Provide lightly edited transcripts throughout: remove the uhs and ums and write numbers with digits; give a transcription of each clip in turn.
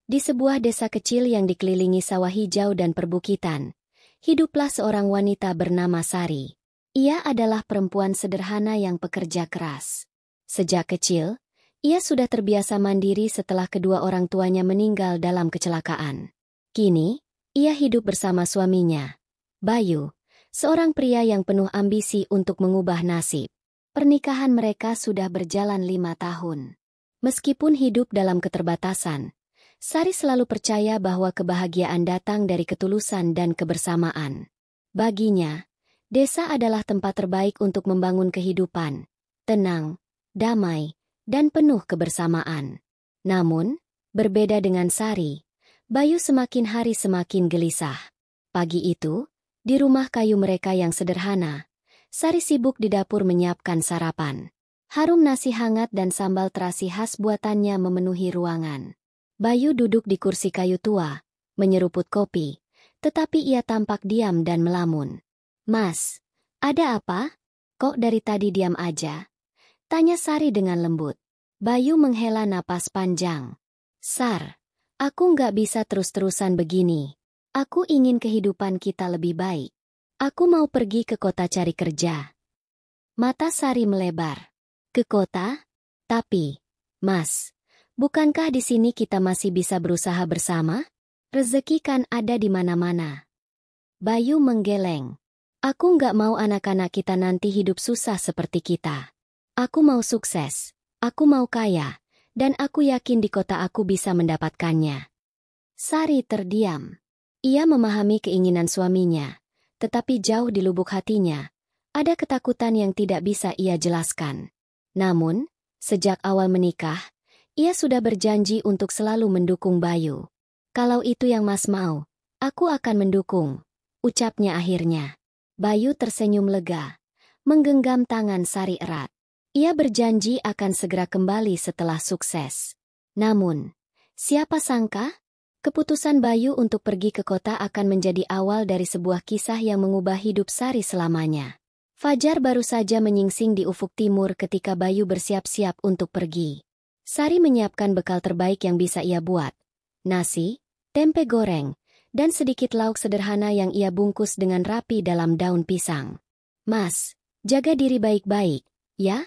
Di sebuah desa kecil yang dikelilingi sawah hijau dan perbukitan, hiduplah seorang wanita bernama Sari. Ia adalah perempuan sederhana yang pekerja keras. Sejak kecil, ia sudah terbiasa mandiri setelah kedua orang tuanya meninggal dalam kecelakaan. Kini, ia hidup bersama suaminya, Bayu, seorang pria yang penuh ambisi untuk mengubah nasib. Pernikahan mereka sudah berjalan 5 tahun. Meskipun hidup dalam keterbatasan, Sari selalu percaya bahwa kebahagiaan datang dari ketulusan dan kebersamaan. Baginya, desa adalah tempat terbaik untuk membangun kehidupan, tenang, damai, dan penuh kebersamaan. Namun, berbeda dengan Sari, Bayu semakin hari semakin gelisah. Pagi itu, di rumah kayu mereka yang sederhana, Sari sibuk di dapur menyiapkan sarapan. Harum nasi hangat dan sambal terasi khas buatannya memenuhi ruangan. Bayu duduk di kursi kayu tua, menyeruput kopi, tetapi ia tampak diam dan melamun. "Mas, ada apa? Kok dari tadi diam aja?" tanya Sari dengan lembut. Bayu menghela napas panjang. "Sar, aku nggak bisa terus-terusan begini. Aku ingin kehidupan kita lebih baik. Aku mau pergi ke kota cari kerja." Mata Sari melebar. "Ke kota? Tapi, Mas, bukankah di sini kita masih bisa berusaha bersama? Rezeki kan ada di mana-mana." Bayu menggeleng. "Aku nggak mau anak-anak kita nanti hidup susah seperti kita. Aku mau sukses, aku mau kaya, dan aku yakin di kota aku bisa mendapatkannya." Sari terdiam. Ia memahami keinginan suaminya, tetapi jauh di lubuk hatinya, ada ketakutan yang tidak bisa ia jelaskan. Namun, sejak awal menikah, ia sudah berjanji untuk selalu mendukung Bayu. "Kalau itu yang Mas mau, aku akan mendukung," ucapnya akhirnya. Bayu tersenyum lega, menggenggam tangan Sari erat. Ia berjanji akan segera kembali setelah sukses. Namun, siapa sangka? Keputusan Bayu untuk pergi ke kota akan menjadi awal dari sebuah kisah yang mengubah hidup Sari selamanya. Fajar baru saja menyingsing di ufuk timur ketika Bayu bersiap-siap untuk pergi. Sari menyiapkan bekal terbaik yang bisa ia buat. Nasi, tempe goreng, dan sedikit lauk sederhana yang ia bungkus dengan rapi dalam daun pisang. "Mas, jaga diri baik-baik, ya?"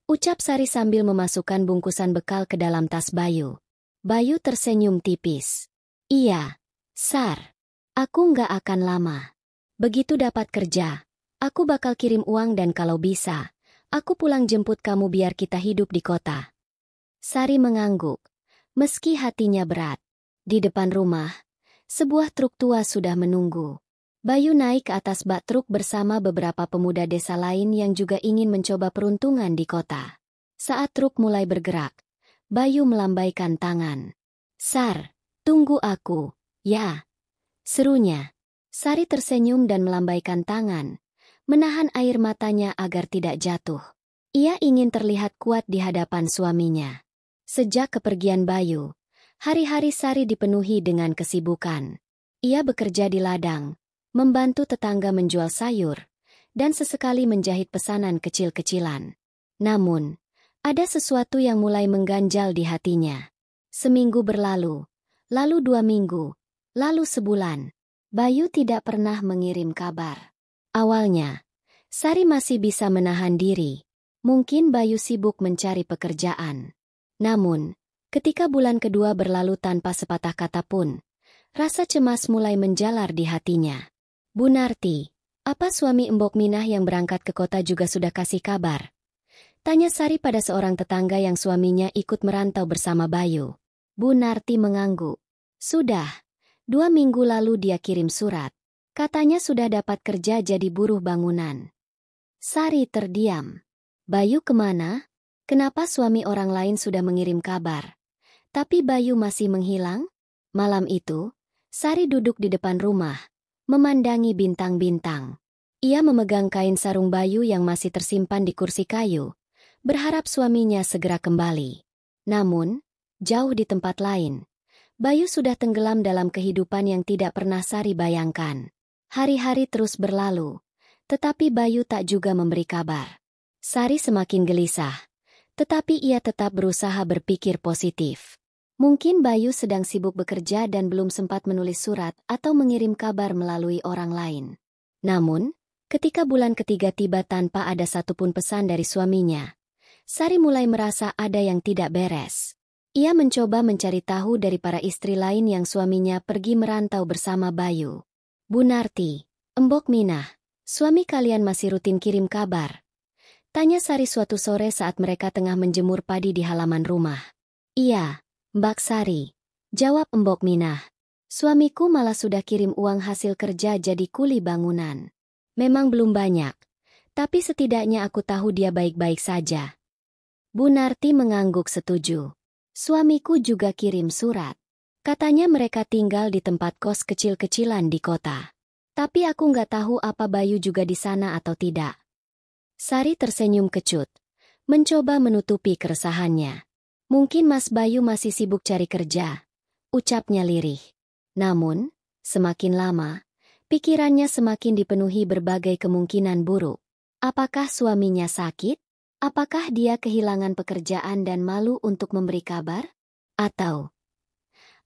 ucap Sari sambil memasukkan bungkusan bekal ke dalam tas Bayu. Bayu tersenyum tipis. "Iya, Sar. Aku nggak akan lama. Begitu dapat kerja, aku bakal kirim uang dan kalau bisa, aku pulang jemput kamu biar kita hidup di kota." Sari mengangguk, meski hatinya berat. Di depan rumah, sebuah truk tua sudah menunggu. Bayu naik ke atas bak truk bersama beberapa pemuda desa lain yang juga ingin mencoba peruntungan di kota. Saat truk mulai bergerak, Bayu melambaikan tangan. "Sar, tunggu aku, ya," serunya. Sari tersenyum dan melambaikan tangan, menahan air matanya agar tidak jatuh. Ia ingin terlihat kuat di hadapan suaminya. Sejak kepergian Bayu, hari-hari Sari dipenuhi dengan kesibukan. Ia bekerja di ladang, membantu tetangga menjual sayur, dan sesekali menjahit pesanan kecil-kecilan. Namun, ada sesuatu yang mulai mengganjal di hatinya. Seminggu berlalu, lalu 2 minggu, lalu sebulan. Bayu tidak pernah mengirim kabar. Awalnya, Sari masih bisa menahan diri. Mungkin Bayu sibuk mencari pekerjaan. Namun, ketika bulan kedua berlalu tanpa sepatah kata pun, rasa cemas mulai menjalar di hatinya. "Bu Narti, apa suami Embok Minah yang berangkat ke kota juga sudah kasih kabar?" tanya Sari pada seorang tetangga yang suaminya ikut merantau bersama Bayu. Bu Narti mengangguk. "Sudah, 2 minggu lalu dia kirim surat. Katanya sudah dapat kerja jadi buruh bangunan." Sari terdiam. "Bayu kemana? Kenapa suami orang lain sudah mengirim kabar, tapi Bayu masih menghilang?" Malam itu, Sari duduk di depan rumah, memandangi bintang-bintang. Ia memegang kain sarung Bayu yang masih tersimpan di kursi kayu, berharap suaminya segera kembali. Namun, jauh di tempat lain, Bayu sudah tenggelam dalam kehidupan yang tidak pernah Sari bayangkan. Hari-hari terus berlalu, tetapi Bayu tak juga memberi kabar. Sari semakin gelisah, tetapi ia tetap berusaha berpikir positif. Mungkin Bayu sedang sibuk bekerja dan belum sempat menulis surat atau mengirim kabar melalui orang lain. Namun, ketika bulan ketiga tiba tanpa ada satupun pesan dari suaminya, Sari mulai merasa ada yang tidak beres. Ia mencoba mencari tahu dari para istri lain yang suaminya pergi merantau bersama Bayu. Bu Narti, Embok Minah, suami kalian masih rutin kirim kabar? Tanya Sari suatu sore saat mereka tengah menjemur padi di halaman rumah. Iya, Mbak Sari, jawab Embok Minah. Suamiku malah sudah kirim uang hasil kerja jadi kuli bangunan. Memang belum banyak, tapi setidaknya aku tahu dia baik-baik saja. Bu Narti mengangguk setuju. Suamiku juga kirim surat. Katanya mereka tinggal di tempat kos kecil-kecilan di kota. Tapi aku nggak tahu apa Bayu juga di sana atau tidak. Sari tersenyum kecut, mencoba menutupi keresahannya. Mungkin Mas Bayu masih sibuk cari kerja, ucapnya lirih. Namun, semakin lama, pikirannya semakin dipenuhi berbagai kemungkinan buruk. Apakah suaminya sakit? Apakah dia kehilangan pekerjaan dan malu untuk memberi kabar? Atau,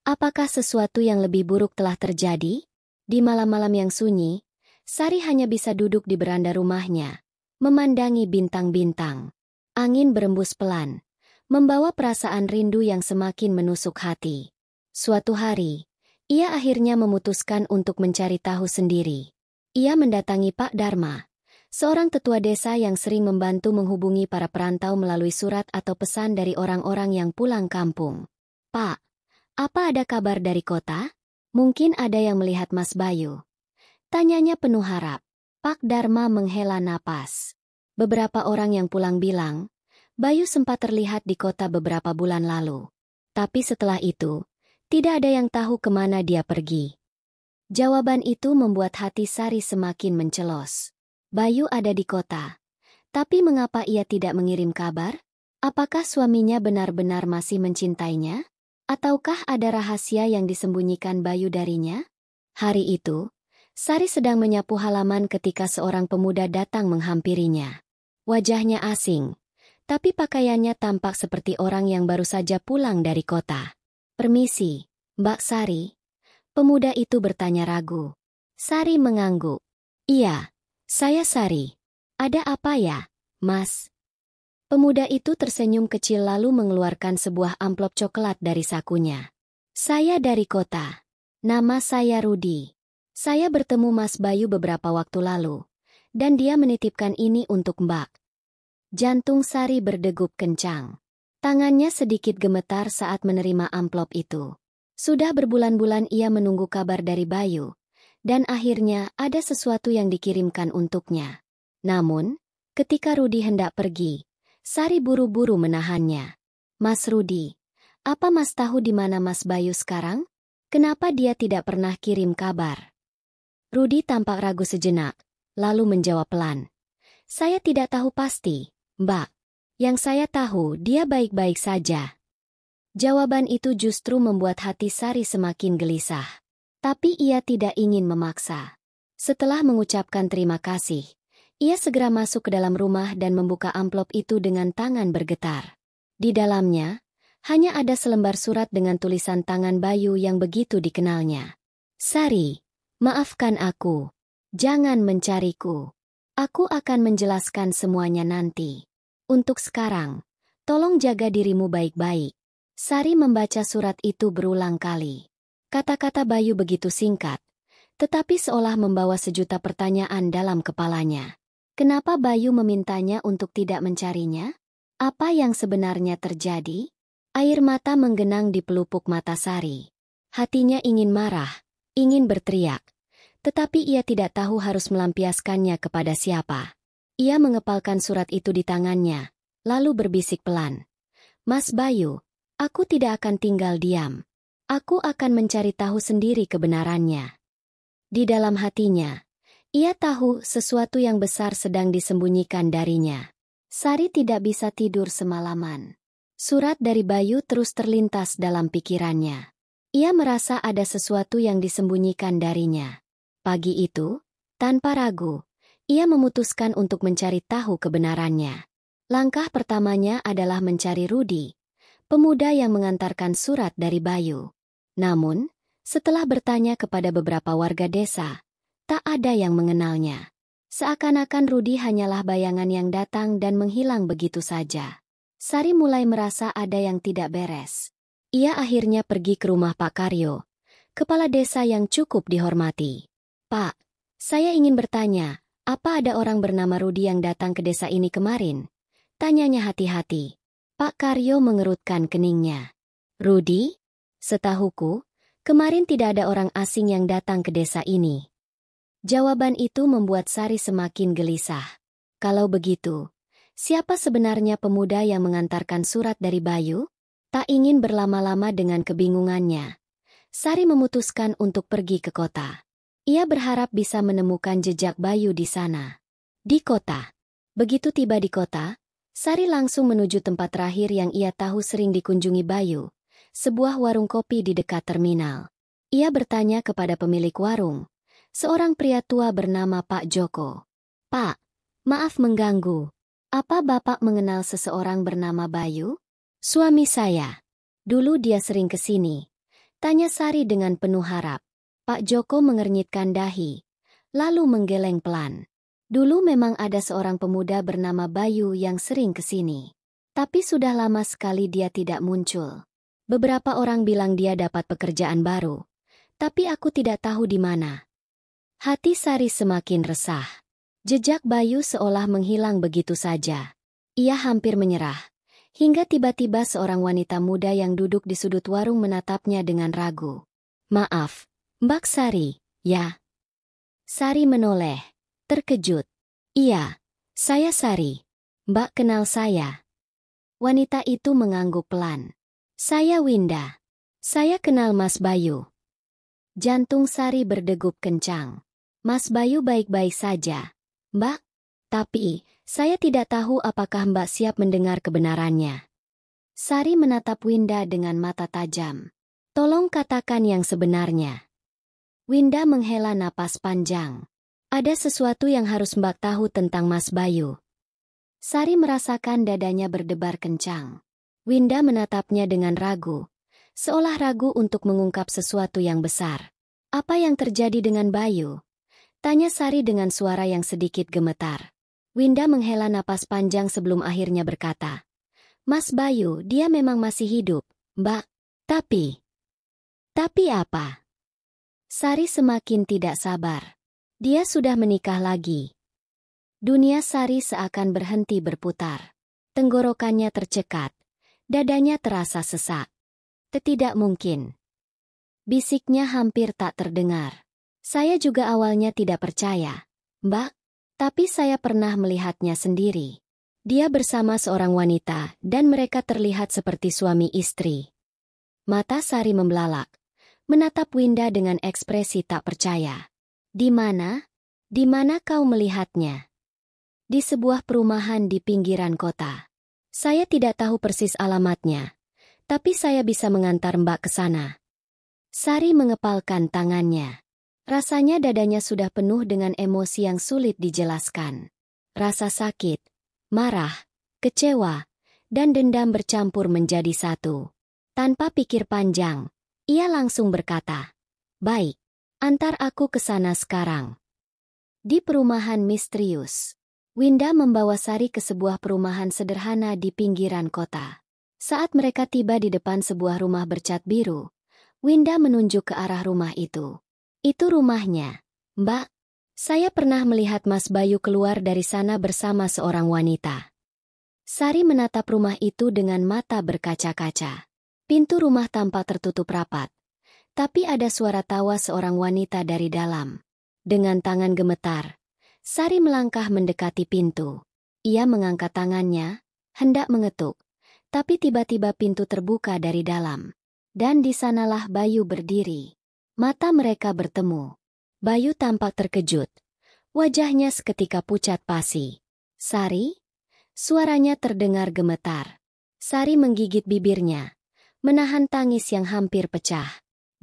apakah sesuatu yang lebih buruk telah terjadi? Di malam-malam yang sunyi, Sari hanya bisa duduk di beranda rumahnya, memandangi bintang-bintang. Angin berembus pelan, membawa perasaan rindu yang semakin menusuk hati. Suatu hari, ia akhirnya memutuskan untuk mencari tahu sendiri. Ia mendatangi Pak Dharma, seorang tetua desa yang sering membantu menghubungi para perantau melalui surat atau pesan dari orang-orang yang pulang kampung. Pak, apa ada kabar dari kota? Mungkin ada yang melihat Mas Bayu. Tanyanya penuh harap. Pak Dharma menghela napas. Beberapa orang yang pulang bilang, Bayu sempat terlihat di kota beberapa bulan lalu. Tapi setelah itu, tidak ada yang tahu kemana dia pergi. Jawaban itu membuat hati Sari semakin mencelos. Bayu ada di kota. Tapi mengapa ia tidak mengirim kabar? Apakah suaminya benar-benar masih mencintainya? Ataukah ada rahasia yang disembunyikan Bayu darinya? Hari itu, Sari sedang menyapu halaman ketika seorang pemuda datang menghampirinya. Wajahnya asing, tapi pakaiannya tampak seperti orang yang baru saja pulang dari kota. Permisi, Mbak Sari. Pemuda itu bertanya ragu. Sari mengangguk. Iya, saya Sari. Ada apa ya, Mas? Pemuda itu tersenyum kecil lalu mengeluarkan sebuah amplop coklat dari sakunya. Saya dari kota. Nama saya Rudi. Saya bertemu Mas Bayu beberapa waktu lalu, dan dia menitipkan ini untuk Mbak. Jantung Sari berdegup kencang. Tangannya sedikit gemetar saat menerima amplop itu. Sudah berbulan-bulan ia menunggu kabar dari Bayu, dan akhirnya ada sesuatu yang dikirimkan untuknya. Namun, ketika Rudi hendak pergi, Sari buru-buru menahannya. Mas Rudi, apa Mas tahu di mana Mas Bayu sekarang? Kenapa dia tidak pernah kirim kabar? Rudi tampak ragu sejenak, lalu menjawab pelan. Saya tidak tahu pasti, Mbak. Yang saya tahu dia baik-baik saja. Jawaban itu justru membuat hati Sari semakin gelisah. Tapi ia tidak ingin memaksa. Setelah mengucapkan terima kasih, ia segera masuk ke dalam rumah dan membuka amplop itu dengan tangan bergetar. Di dalamnya, hanya ada selembar surat dengan tulisan tangan Bayu yang begitu dikenalnya. Sari, maafkan aku. Jangan mencariku. Aku akan menjelaskan semuanya nanti. Untuk sekarang, tolong jaga dirimu baik-baik. Sari membaca surat itu berulang kali. Kata-kata Bayu begitu singkat, tetapi seolah membawa sejuta pertanyaan dalam kepalanya. Kenapa Bayu memintanya untuk tidak mencarinya? Apa yang sebenarnya terjadi? Air mata menggenang di pelupuk mata Sari. Hatinya ingin marah, ingin berteriak, tetapi ia tidak tahu harus melampiaskannya kepada siapa. Ia mengepalkan surat itu di tangannya, lalu berbisik pelan. Mas Bayu, aku tidak akan tinggal diam. Aku akan mencari tahu sendiri kebenarannya. Di dalam hatinya, ia tahu sesuatu yang besar sedang disembunyikan darinya. Sari tidak bisa tidur semalaman. Surat dari Bayu terus terlintas dalam pikirannya. Ia merasa ada sesuatu yang disembunyikan darinya. Pagi itu, tanpa ragu, ia memutuskan untuk mencari tahu kebenarannya. Langkah pertamanya adalah mencari Rudi, pemuda yang mengantarkan surat dari Bayu. Namun, setelah bertanya kepada beberapa warga desa, tak ada yang mengenalnya. Seakan-akan Rudi hanyalah bayangan yang datang dan menghilang begitu saja. Sari mulai merasa ada yang tidak beres. Ia akhirnya pergi ke rumah Pak Karyo, kepala desa yang cukup dihormati. "Pak, saya ingin bertanya, apa ada orang bernama Rudi yang datang ke desa ini kemarin?" tanyanya hati-hati. Pak Karyo mengerutkan keningnya. "Rudi? Setahuku, kemarin tidak ada orang asing yang datang ke desa ini." Jawaban itu membuat Sari semakin gelisah. Kalau begitu, siapa sebenarnya pemuda yang mengantarkan surat dari Bayu? Tak ingin berlama-lama dengan kebingungannya, Sari memutuskan untuk pergi ke kota. Ia berharap bisa menemukan jejak Bayu di sana. Di kota. Begitu tiba di kota, Sari langsung menuju tempat terakhir yang ia tahu sering dikunjungi Bayu, sebuah warung kopi di dekat terminal. Ia bertanya kepada pemilik warung, seorang pria tua bernama Pak Joko. "Pak, maaf mengganggu. Apa Bapak mengenal seseorang bernama Bayu?" "Suami saya. Dulu dia sering ke sini," tanya Sari dengan penuh harap. Pak Joko mengernyitkan dahi, lalu menggeleng pelan. "Dulu memang ada seorang pemuda bernama Bayu yang sering ke sini. Tapi sudah lama sekali dia tidak muncul. Beberapa orang bilang dia dapat pekerjaan baru, tapi aku tidak tahu di mana." Hati Sari semakin resah. Jejak Bayu seolah menghilang begitu saja. Ia hampir menyerah, hingga tiba-tiba seorang wanita muda yang duduk di sudut warung menatapnya dengan ragu. "Maaf, Mbak Sari, ya?" Sari menoleh, terkejut. "Iya, saya Sari. Mbak kenal saya?" Wanita itu mengangguk pelan. "Saya Winda. Saya kenal Mas Bayu." Jantung Sari berdegup kencang. "Mas Bayu baik-baik saja, Mbak. Tapi, saya tidak tahu apakah Mbak siap mendengar kebenarannya." Sari menatap Winda dengan mata tajam. "Tolong katakan yang sebenarnya." Winda menghela napas panjang. "Ada sesuatu yang harus Mbak tahu tentang Mas Bayu." Sari merasakan dadanya berdebar kencang. Winda menatapnya dengan ragu, seolah ragu untuk mengungkap sesuatu yang besar. "Apa yang terjadi dengan Bayu?" tanya Sari dengan suara yang sedikit gemetar. Winda menghela napas panjang sebelum akhirnya berkata, "Mas Bayu, dia memang masih hidup, Mbak. Tapi apa?" Sari semakin tidak sabar. Dia sudah menikah lagi. Dunia Sari seakan berhenti berputar. Tenggorokannya tercekat. Dadanya terasa sesak. "Tidak mungkin." Bisiknya hampir tak terdengar. "Saya juga awalnya tidak percaya, Mbak. Tapi saya pernah melihatnya sendiri. Dia bersama seorang wanita dan mereka terlihat seperti suami istri." Mata Sari membelalak, menatap Winda dengan ekspresi tak percaya. "Di mana? Di mana kau melihatnya?" "Di sebuah perumahan di pinggiran kota. Saya tidak tahu persis alamatnya, tapi saya bisa mengantar Mbak ke sana." Sari mengepalkan tangannya. Rasanya dadanya sudah penuh dengan emosi yang sulit dijelaskan. Rasa sakit, marah, kecewa, dan dendam bercampur menjadi satu. Tanpa pikir panjang, ia langsung berkata, "Baik, antar aku ke sana sekarang." Di perumahan misterius, Winda membawa Sari ke sebuah perumahan sederhana di pinggiran kota. Saat mereka tiba di depan sebuah rumah bercat biru, Winda menunjuk ke arah rumah itu. "Itu rumahnya, Mbak. Saya pernah melihat Mas Bayu keluar dari sana bersama seorang wanita." Sari menatap rumah itu dengan mata berkaca-kaca. Pintu rumah tampak tertutup rapat, tapi ada suara tawa seorang wanita dari dalam. Dengan tangan gemetar, Sari melangkah mendekati pintu. Ia mengangkat tangannya, hendak mengetuk, tapi tiba-tiba pintu terbuka dari dalam. Dan di sanalah Bayu berdiri. Mata mereka bertemu. Bayu tampak terkejut. Wajahnya seketika pucat pasi. "Sari?" Suaranya terdengar gemetar. Sari menggigit bibirnya, menahan tangis yang hampir pecah.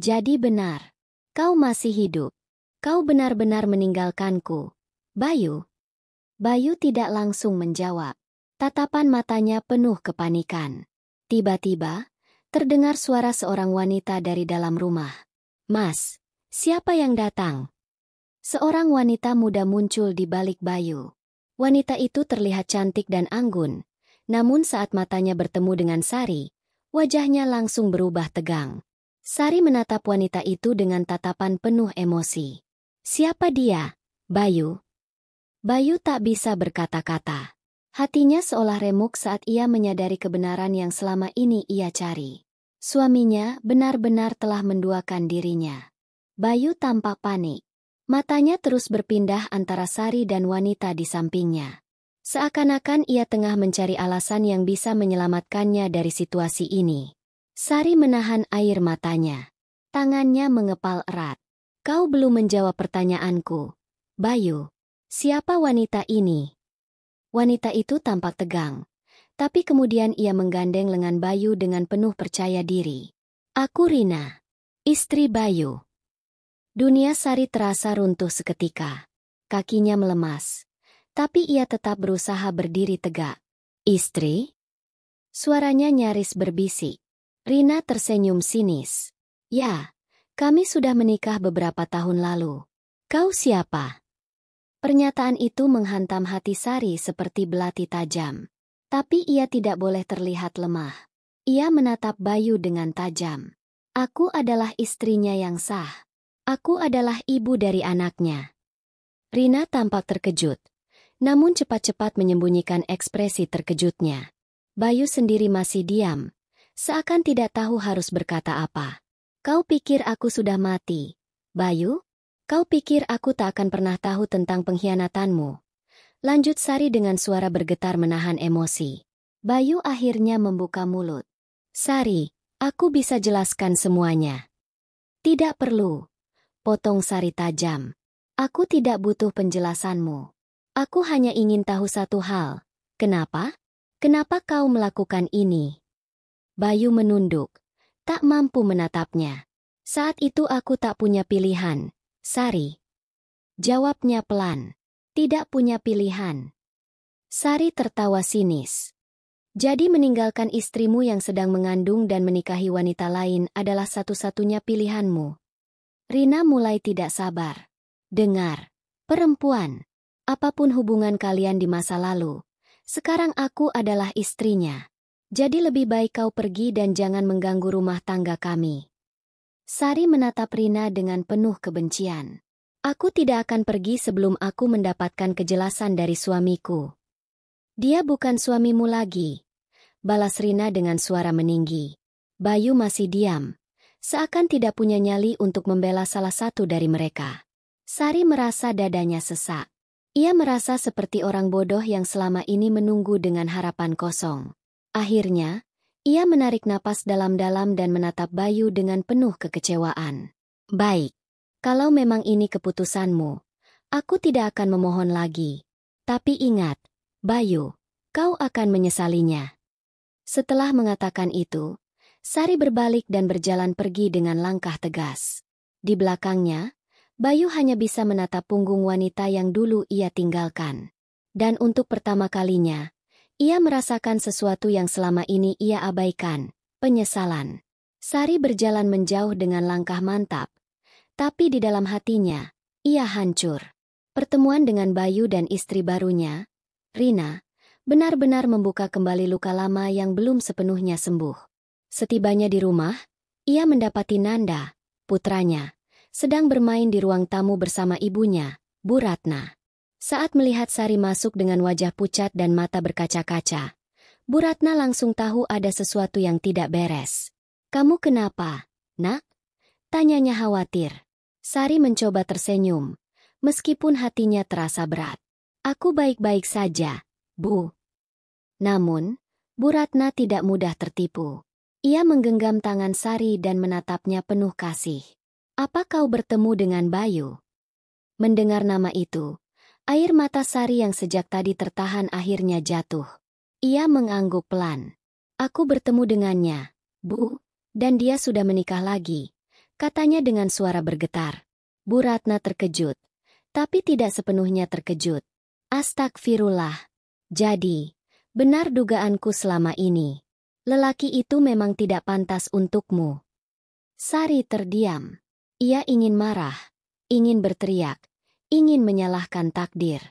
"Jadi benar, kau masih hidup. Kau benar-benar meninggalkanku, Bayu?" Bayu tidak langsung menjawab. Tatapan matanya penuh kepanikan. Tiba-tiba, terdengar suara seorang wanita dari dalam rumah. "Mas, siapa yang datang?" Seorang wanita muda muncul di balik Bayu. Wanita itu terlihat cantik dan anggun, namun saat matanya bertemu dengan Sari, wajahnya langsung berubah tegang. Sari menatap wanita itu dengan tatapan penuh emosi. "Siapa dia, Bayu?" Bayu tak bisa berkata-kata. Hatinya seolah remuk saat ia menyadari kebenaran yang selama ini ia cari. Suaminya benar-benar telah menduakan dirinya. Bayu tampak panik. Matanya terus berpindah antara Sari dan wanita di sampingnya. Seakan-akan ia tengah mencari alasan yang bisa menyelamatkannya dari situasi ini. Sari menahan air matanya. Tangannya mengepal erat. "Kau belum menjawab pertanyaanku, Bayu. Siapa wanita ini?" Wanita itu tampak tegang. Tapi kemudian ia menggandeng lengan Bayu dengan penuh percaya diri. "Aku Rina, istri Bayu." Dunia Sari terasa runtuh seketika. Kakinya melemas. Tapi ia tetap berusaha berdiri tegak. "Istri?" Suaranya nyaris berbisik. Rina tersenyum sinis. "Ya, kami sudah menikah beberapa tahun lalu." "Kau siapa?" Pernyataan itu menghantam hati Sari seperti belati tajam. Tapi ia tidak boleh terlihat lemah. Ia menatap Bayu dengan tajam. "Aku adalah istrinya yang sah. Aku adalah ibu dari anaknya." Rina tampak terkejut, namun cepat-cepat menyembunyikan ekspresi terkejutnya. Bayu sendiri masih diam, seakan tidak tahu harus berkata apa. "Kau pikir aku sudah mati, Bayu? Kau pikir aku tak akan pernah tahu tentang pengkhianatanmu?" Lanjut Sari dengan suara bergetar menahan emosi. Bayu akhirnya membuka mulut. "Sari, aku bisa jelaskan semuanya." "Tidak perlu," potong Sari tajam. "Aku tidak butuh penjelasanmu. Aku hanya ingin tahu satu hal. Kenapa? Kenapa kau melakukan ini?" Bayu menunduk, tak mampu menatapnya. "Saat itu aku tak punya pilihan, Sari." Jawabnya pelan. "Tidak punya pilihan." Sari tertawa sinis. "Jadi meninggalkan istrimu yang sedang mengandung dan menikahi wanita lain adalah satu-satunya pilihanmu?" Rina mulai tidak sabar. "Dengar, perempuan. Apapun hubungan kalian di masa lalu, sekarang aku adalah istrinya. Jadi lebih baik kau pergi dan jangan mengganggu rumah tangga kami." Sari menatap Rina dengan penuh kebencian. "Aku tidak akan pergi sebelum aku mendapatkan kejelasan dari suamiku." "Dia bukan suamimu lagi," balas Rina dengan suara meninggi. Bayu masih diam, seakan tidak punya nyali untuk membela salah satu dari mereka. Sari merasa dadanya sesak. Ia merasa seperti orang bodoh yang selama ini menunggu dengan harapan kosong. Akhirnya, ia menarik napas dalam-dalam dan menatap Bayu dengan penuh kekecewaan. "Baik, kalau memang ini keputusanmu, aku tidak akan memohon lagi. Tapi ingat, Bayu, kau akan menyesalinya." Setelah mengatakan itu, Sari berbalik dan berjalan pergi dengan langkah tegas. Di belakangnya, Bayu hanya bisa menatap punggung wanita yang dulu ia tinggalkan. Dan untuk pertama kalinya, ia merasakan sesuatu yang selama ini ia abaikan, penyesalan. Sari berjalan menjauh dengan langkah mantap, tapi di dalam hatinya, ia hancur. Pertemuan dengan Bayu dan istri barunya, Rina, benar-benar membuka kembali luka lama yang belum sepenuhnya sembuh. Setibanya di rumah, ia mendapati Nanda, putranya, sedang bermain di ruang tamu bersama ibunya, Bu Ratna. Saat melihat Sari masuk dengan wajah pucat dan mata berkaca-kaca, Bu Ratna langsung tahu ada sesuatu yang tidak beres. "Kamu kenapa, Nak?" tanyanya khawatir. Sari mencoba tersenyum, meskipun hatinya terasa berat. "Aku baik-baik saja, Bu." Namun, Bu Ratna tidak mudah tertipu. Ia menggenggam tangan Sari dan menatapnya penuh kasih. "Apa kau bertemu dengan Bayu?" Mendengar nama itu, air mata Sari yang sejak tadi tertahan akhirnya jatuh. Ia mengangguk pelan. "Aku bertemu dengannya, Bu, dan dia sudah menikah lagi," katanya dengan suara bergetar. Bu Ratna terkejut, tapi tidak sepenuhnya terkejut. "Astagfirullah. Jadi, benar dugaanku selama ini. Lelaki itu memang tidak pantas untukmu. Sari terdiam. Ia ingin marah, ingin berteriak, ingin menyalahkan takdir.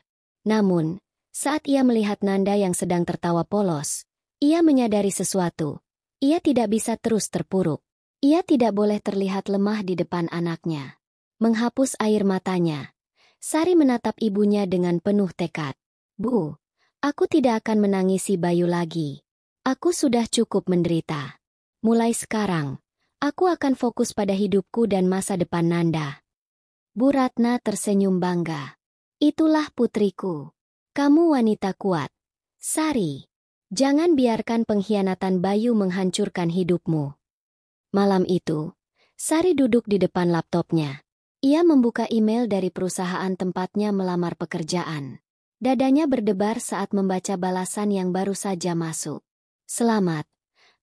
Namun, saat ia melihat Nanda yang sedang tertawa polos, ia menyadari sesuatu. Ia tidak bisa terus terpuruk. Ia tidak boleh terlihat lemah di depan anaknya. Menghapus air matanya, Sari menatap ibunya dengan penuh tekad. Bu, aku tidak akan menangisi Bayu lagi. Aku sudah cukup menderita. Mulai sekarang, aku akan fokus pada hidupku dan masa depan Nanda. Bu Ratna tersenyum bangga. Itulah putriku. Kamu wanita kuat. Sari, jangan biarkan pengkhianatan Bayu menghancurkan hidupmu. Malam itu, Sari duduk di depan laptopnya. Ia membuka email dari perusahaan tempatnya melamar pekerjaan. Dadanya berdebar saat membaca balasan yang baru saja masuk. Selamat,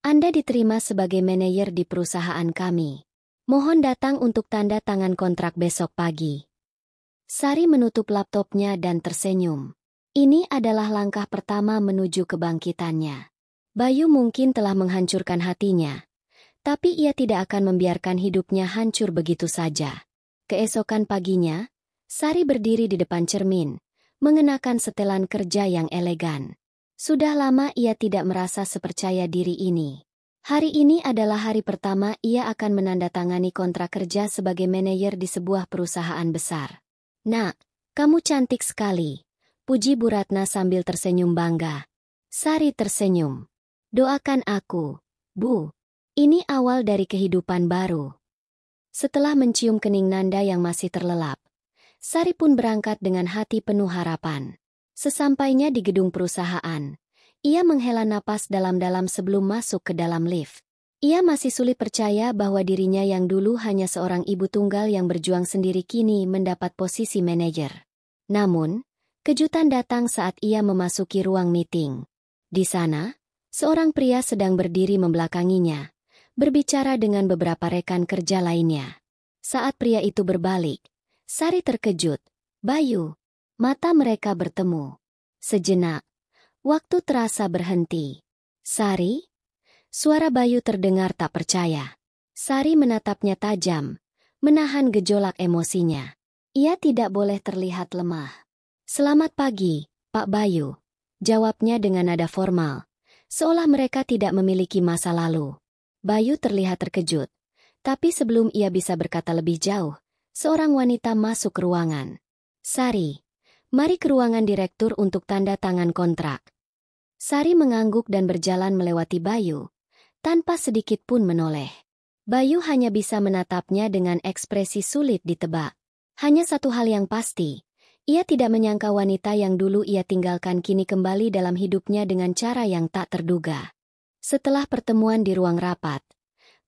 Anda diterima sebagai manajer di perusahaan kami. Mohon datang untuk tanda tangan kontrak besok pagi. Sari menutup laptopnya dan tersenyum. Ini adalah langkah pertama menuju kebangkitannya. Bayu mungkin telah menghancurkan hatinya, tapi ia tidak akan membiarkan hidupnya hancur begitu saja. Keesokan paginya, Sari berdiri di depan cermin, mengenakan setelan kerja yang elegan. Sudah lama ia tidak merasa sepercaya diri ini. Hari ini adalah hari pertama ia akan menandatangani kontrak kerja sebagai manajer di sebuah perusahaan besar. Nak, kamu cantik sekali, puji Bu Ratna sambil tersenyum bangga. Sari tersenyum. Doakan aku, Bu. Ini awal dari kehidupan baru. Setelah mencium kening Nanda yang masih terlelap, Sari pun berangkat dengan hati penuh harapan. Sesampainya di gedung perusahaan, ia menghela napas dalam-dalam sebelum masuk ke dalam lift. Ia masih sulit percaya bahwa dirinya yang dulu hanya seorang ibu tunggal yang berjuang sendiri kini mendapat posisi manajer. Namun, kejutan datang saat ia memasuki ruang meeting. Di sana, seorang pria sedang berdiri membelakanginya, berbicara dengan beberapa rekan kerja lainnya. Saat pria itu berbalik, Sari terkejut. Bayu. Mata mereka bertemu. Sejenak, waktu terasa berhenti. Sari? Suara Bayu terdengar tak percaya. Sari menatapnya tajam, menahan gejolak emosinya. Ia tidak boleh terlihat lemah. Selamat pagi, Pak Bayu. Jawabnya dengan nada formal, seolah mereka tidak memiliki masa lalu. Bayu terlihat terkejut, tapi sebelum ia bisa berkata lebih jauh, seorang wanita masuk ke ruangan. Sari, mari ke ruangan direktur untuk tanda tangan kontrak. Sari mengangguk dan berjalan melewati Bayu, tanpa sedikit pun menoleh. Bayu hanya bisa menatapnya dengan ekspresi sulit ditebak. Hanya satu hal yang pasti, ia tidak menyangka wanita yang dulu ia tinggalkan kini kembali dalam hidupnya dengan cara yang tak terduga. Setelah pertemuan di ruang rapat,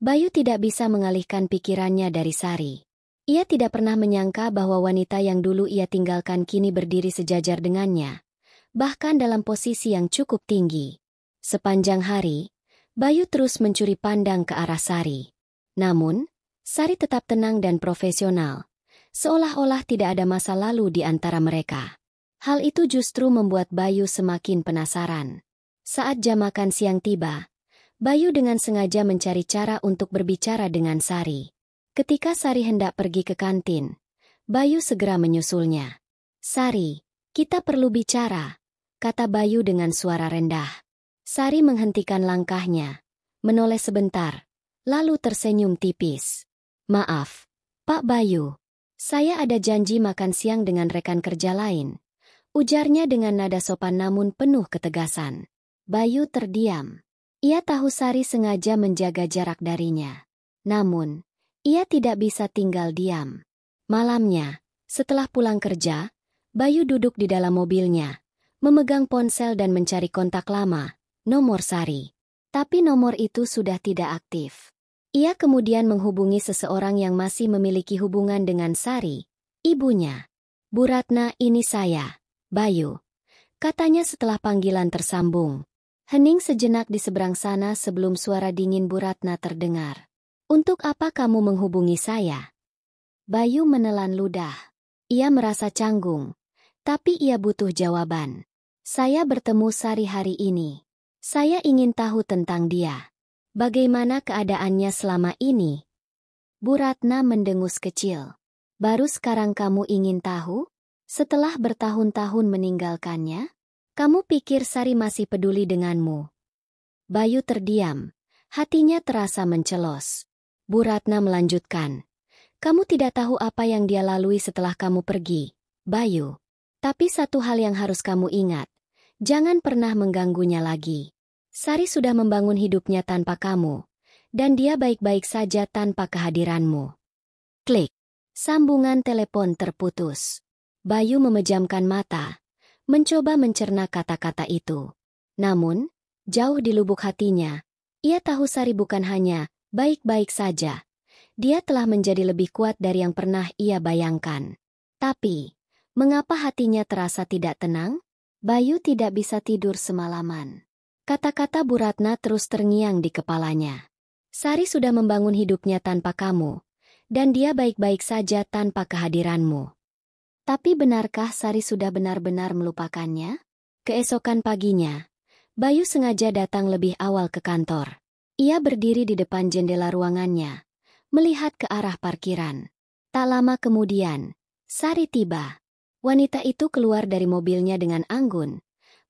Bayu tidak bisa mengalihkan pikirannya dari Sari. Ia tidak pernah menyangka bahwa wanita yang dulu ia tinggalkan kini berdiri sejajar dengannya, bahkan dalam posisi yang cukup tinggi. Sepanjang hari, Bayu terus mencuri pandang ke arah Sari. Namun, Sari tetap tenang dan profesional, seolah-olah tidak ada masa lalu di antara mereka. Hal itu justru membuat Bayu semakin penasaran. Saat jam makan siang tiba, Bayu dengan sengaja mencari cara untuk berbicara dengan Sari. Ketika Sari hendak pergi ke kantin, Bayu segera menyusulnya. Sari, kita perlu bicara, kata Bayu dengan suara rendah. Sari menghentikan langkahnya, menoleh sebentar, lalu tersenyum tipis. Maaf, Pak Bayu, saya ada janji makan siang dengan rekan kerja lain, ujarnya dengan nada sopan namun penuh ketegasan. Bayu terdiam. Ia tahu Sari sengaja menjaga jarak darinya. Namun, ia tidak bisa tinggal diam. Malamnya, setelah pulang kerja, Bayu duduk di dalam mobilnya, memegang ponsel dan mencari kontak lama, nomor Sari. Tapi nomor itu sudah tidak aktif. Ia kemudian menghubungi seseorang yang masih memiliki hubungan dengan Sari, ibunya. Bu Ratna, ini saya, Bayu, katanya setelah panggilan tersambung. Hening sejenak di seberang sana sebelum suara dingin Bu Ratna terdengar. Untuk apa kamu menghubungi saya? Bayu menelan ludah. Ia merasa canggung, tapi ia butuh jawaban. Saya bertemu Sari hari ini. Saya ingin tahu tentang dia. Bagaimana keadaannya selama ini? Bu Ratna mendengus kecil. Baru sekarang kamu ingin tahu? Setelah bertahun-tahun meninggalkannya? Kamu pikir Sari masih peduli denganmu? Bayu terdiam. Hatinya terasa mencelos. Bu Ratna melanjutkan. Kamu tidak tahu apa yang dia lalui setelah kamu pergi, Bayu. Tapi satu hal yang harus kamu ingat. Jangan pernah mengganggunya lagi. Sari sudah membangun hidupnya tanpa kamu. Dan dia baik-baik saja tanpa kehadiranmu. Klik. Sambungan telepon terputus. Bayu memejamkan mata. Mencoba mencerna kata-kata itu. Namun, jauh di lubuk hatinya, ia tahu Sari bukan hanya baik-baik saja. Dia telah menjadi lebih kuat dari yang pernah ia bayangkan. Tapi, mengapa hatinya terasa tidak tenang? Bayu tidak bisa tidur semalaman. Kata-kata Bu Ratna terus terngiang di kepalanya. Sari sudah membangun hidupnya tanpa kamu, dan dia baik-baik saja tanpa kehadiranmu. Tapi benarkah Sari sudah benar-benar melupakannya? Keesokan paginya, Bayu sengaja datang lebih awal ke kantor. Ia berdiri di depan jendela ruangannya, melihat ke arah parkiran. Tak lama kemudian, Sari tiba. Wanita itu keluar dari mobilnya dengan anggun,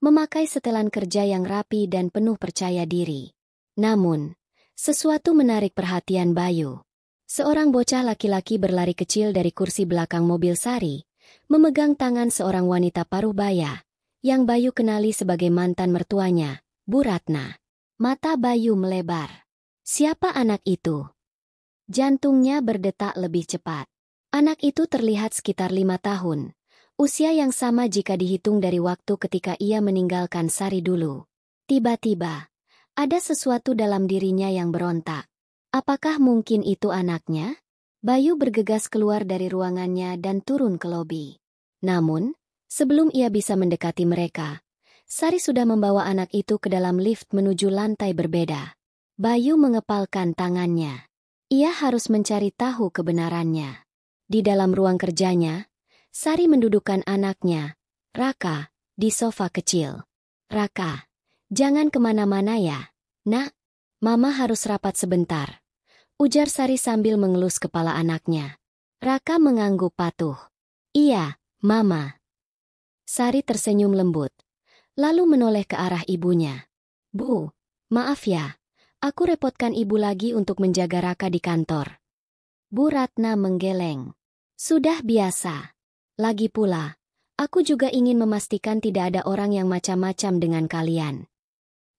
memakai setelan kerja yang rapi dan penuh percaya diri. Namun, sesuatu menarik perhatian Bayu. Seorang bocah laki-laki berlari kecil dari kursi belakang mobil Sari, memegang tangan seorang wanita paruh baya, yang Bayu kenali sebagai mantan mertuanya, Bu Ratna. Mata Bayu melebar. Siapa anak itu? Jantungnya berdetak lebih cepat. Anak itu terlihat sekitar 5 tahun. Usia yang sama jika dihitung dari waktu ketika ia meninggalkan Sari dulu. Tiba-tiba, ada sesuatu dalam dirinya yang berontak. Apakah mungkin itu anaknya? Bayu bergegas keluar dari ruangannya dan turun ke lobi. Namun, sebelum ia bisa mendekati mereka, Sari sudah membawa anak itu ke dalam lift menuju lantai berbeda. Bayu mengepalkan tangannya. Ia harus mencari tahu kebenarannya. Di dalam ruang kerjanya, Sari mendudukkan anaknya, Raka, di sofa kecil. Raka, jangan kemana-mana ya, Nak. Mama harus rapat sebentar. Ujar Sari sambil mengelus kepala anaknya. Raka mengangguk patuh. Iya, Mama. Sari tersenyum lembut, lalu menoleh ke arah ibunya. Bu, maaf ya, aku repotkan ibu lagi untuk menjaga Raka di kantor. Bu Ratna menggeleng. Sudah biasa. Lagi pula, aku juga ingin memastikan tidak ada orang yang macam-macam dengan kalian.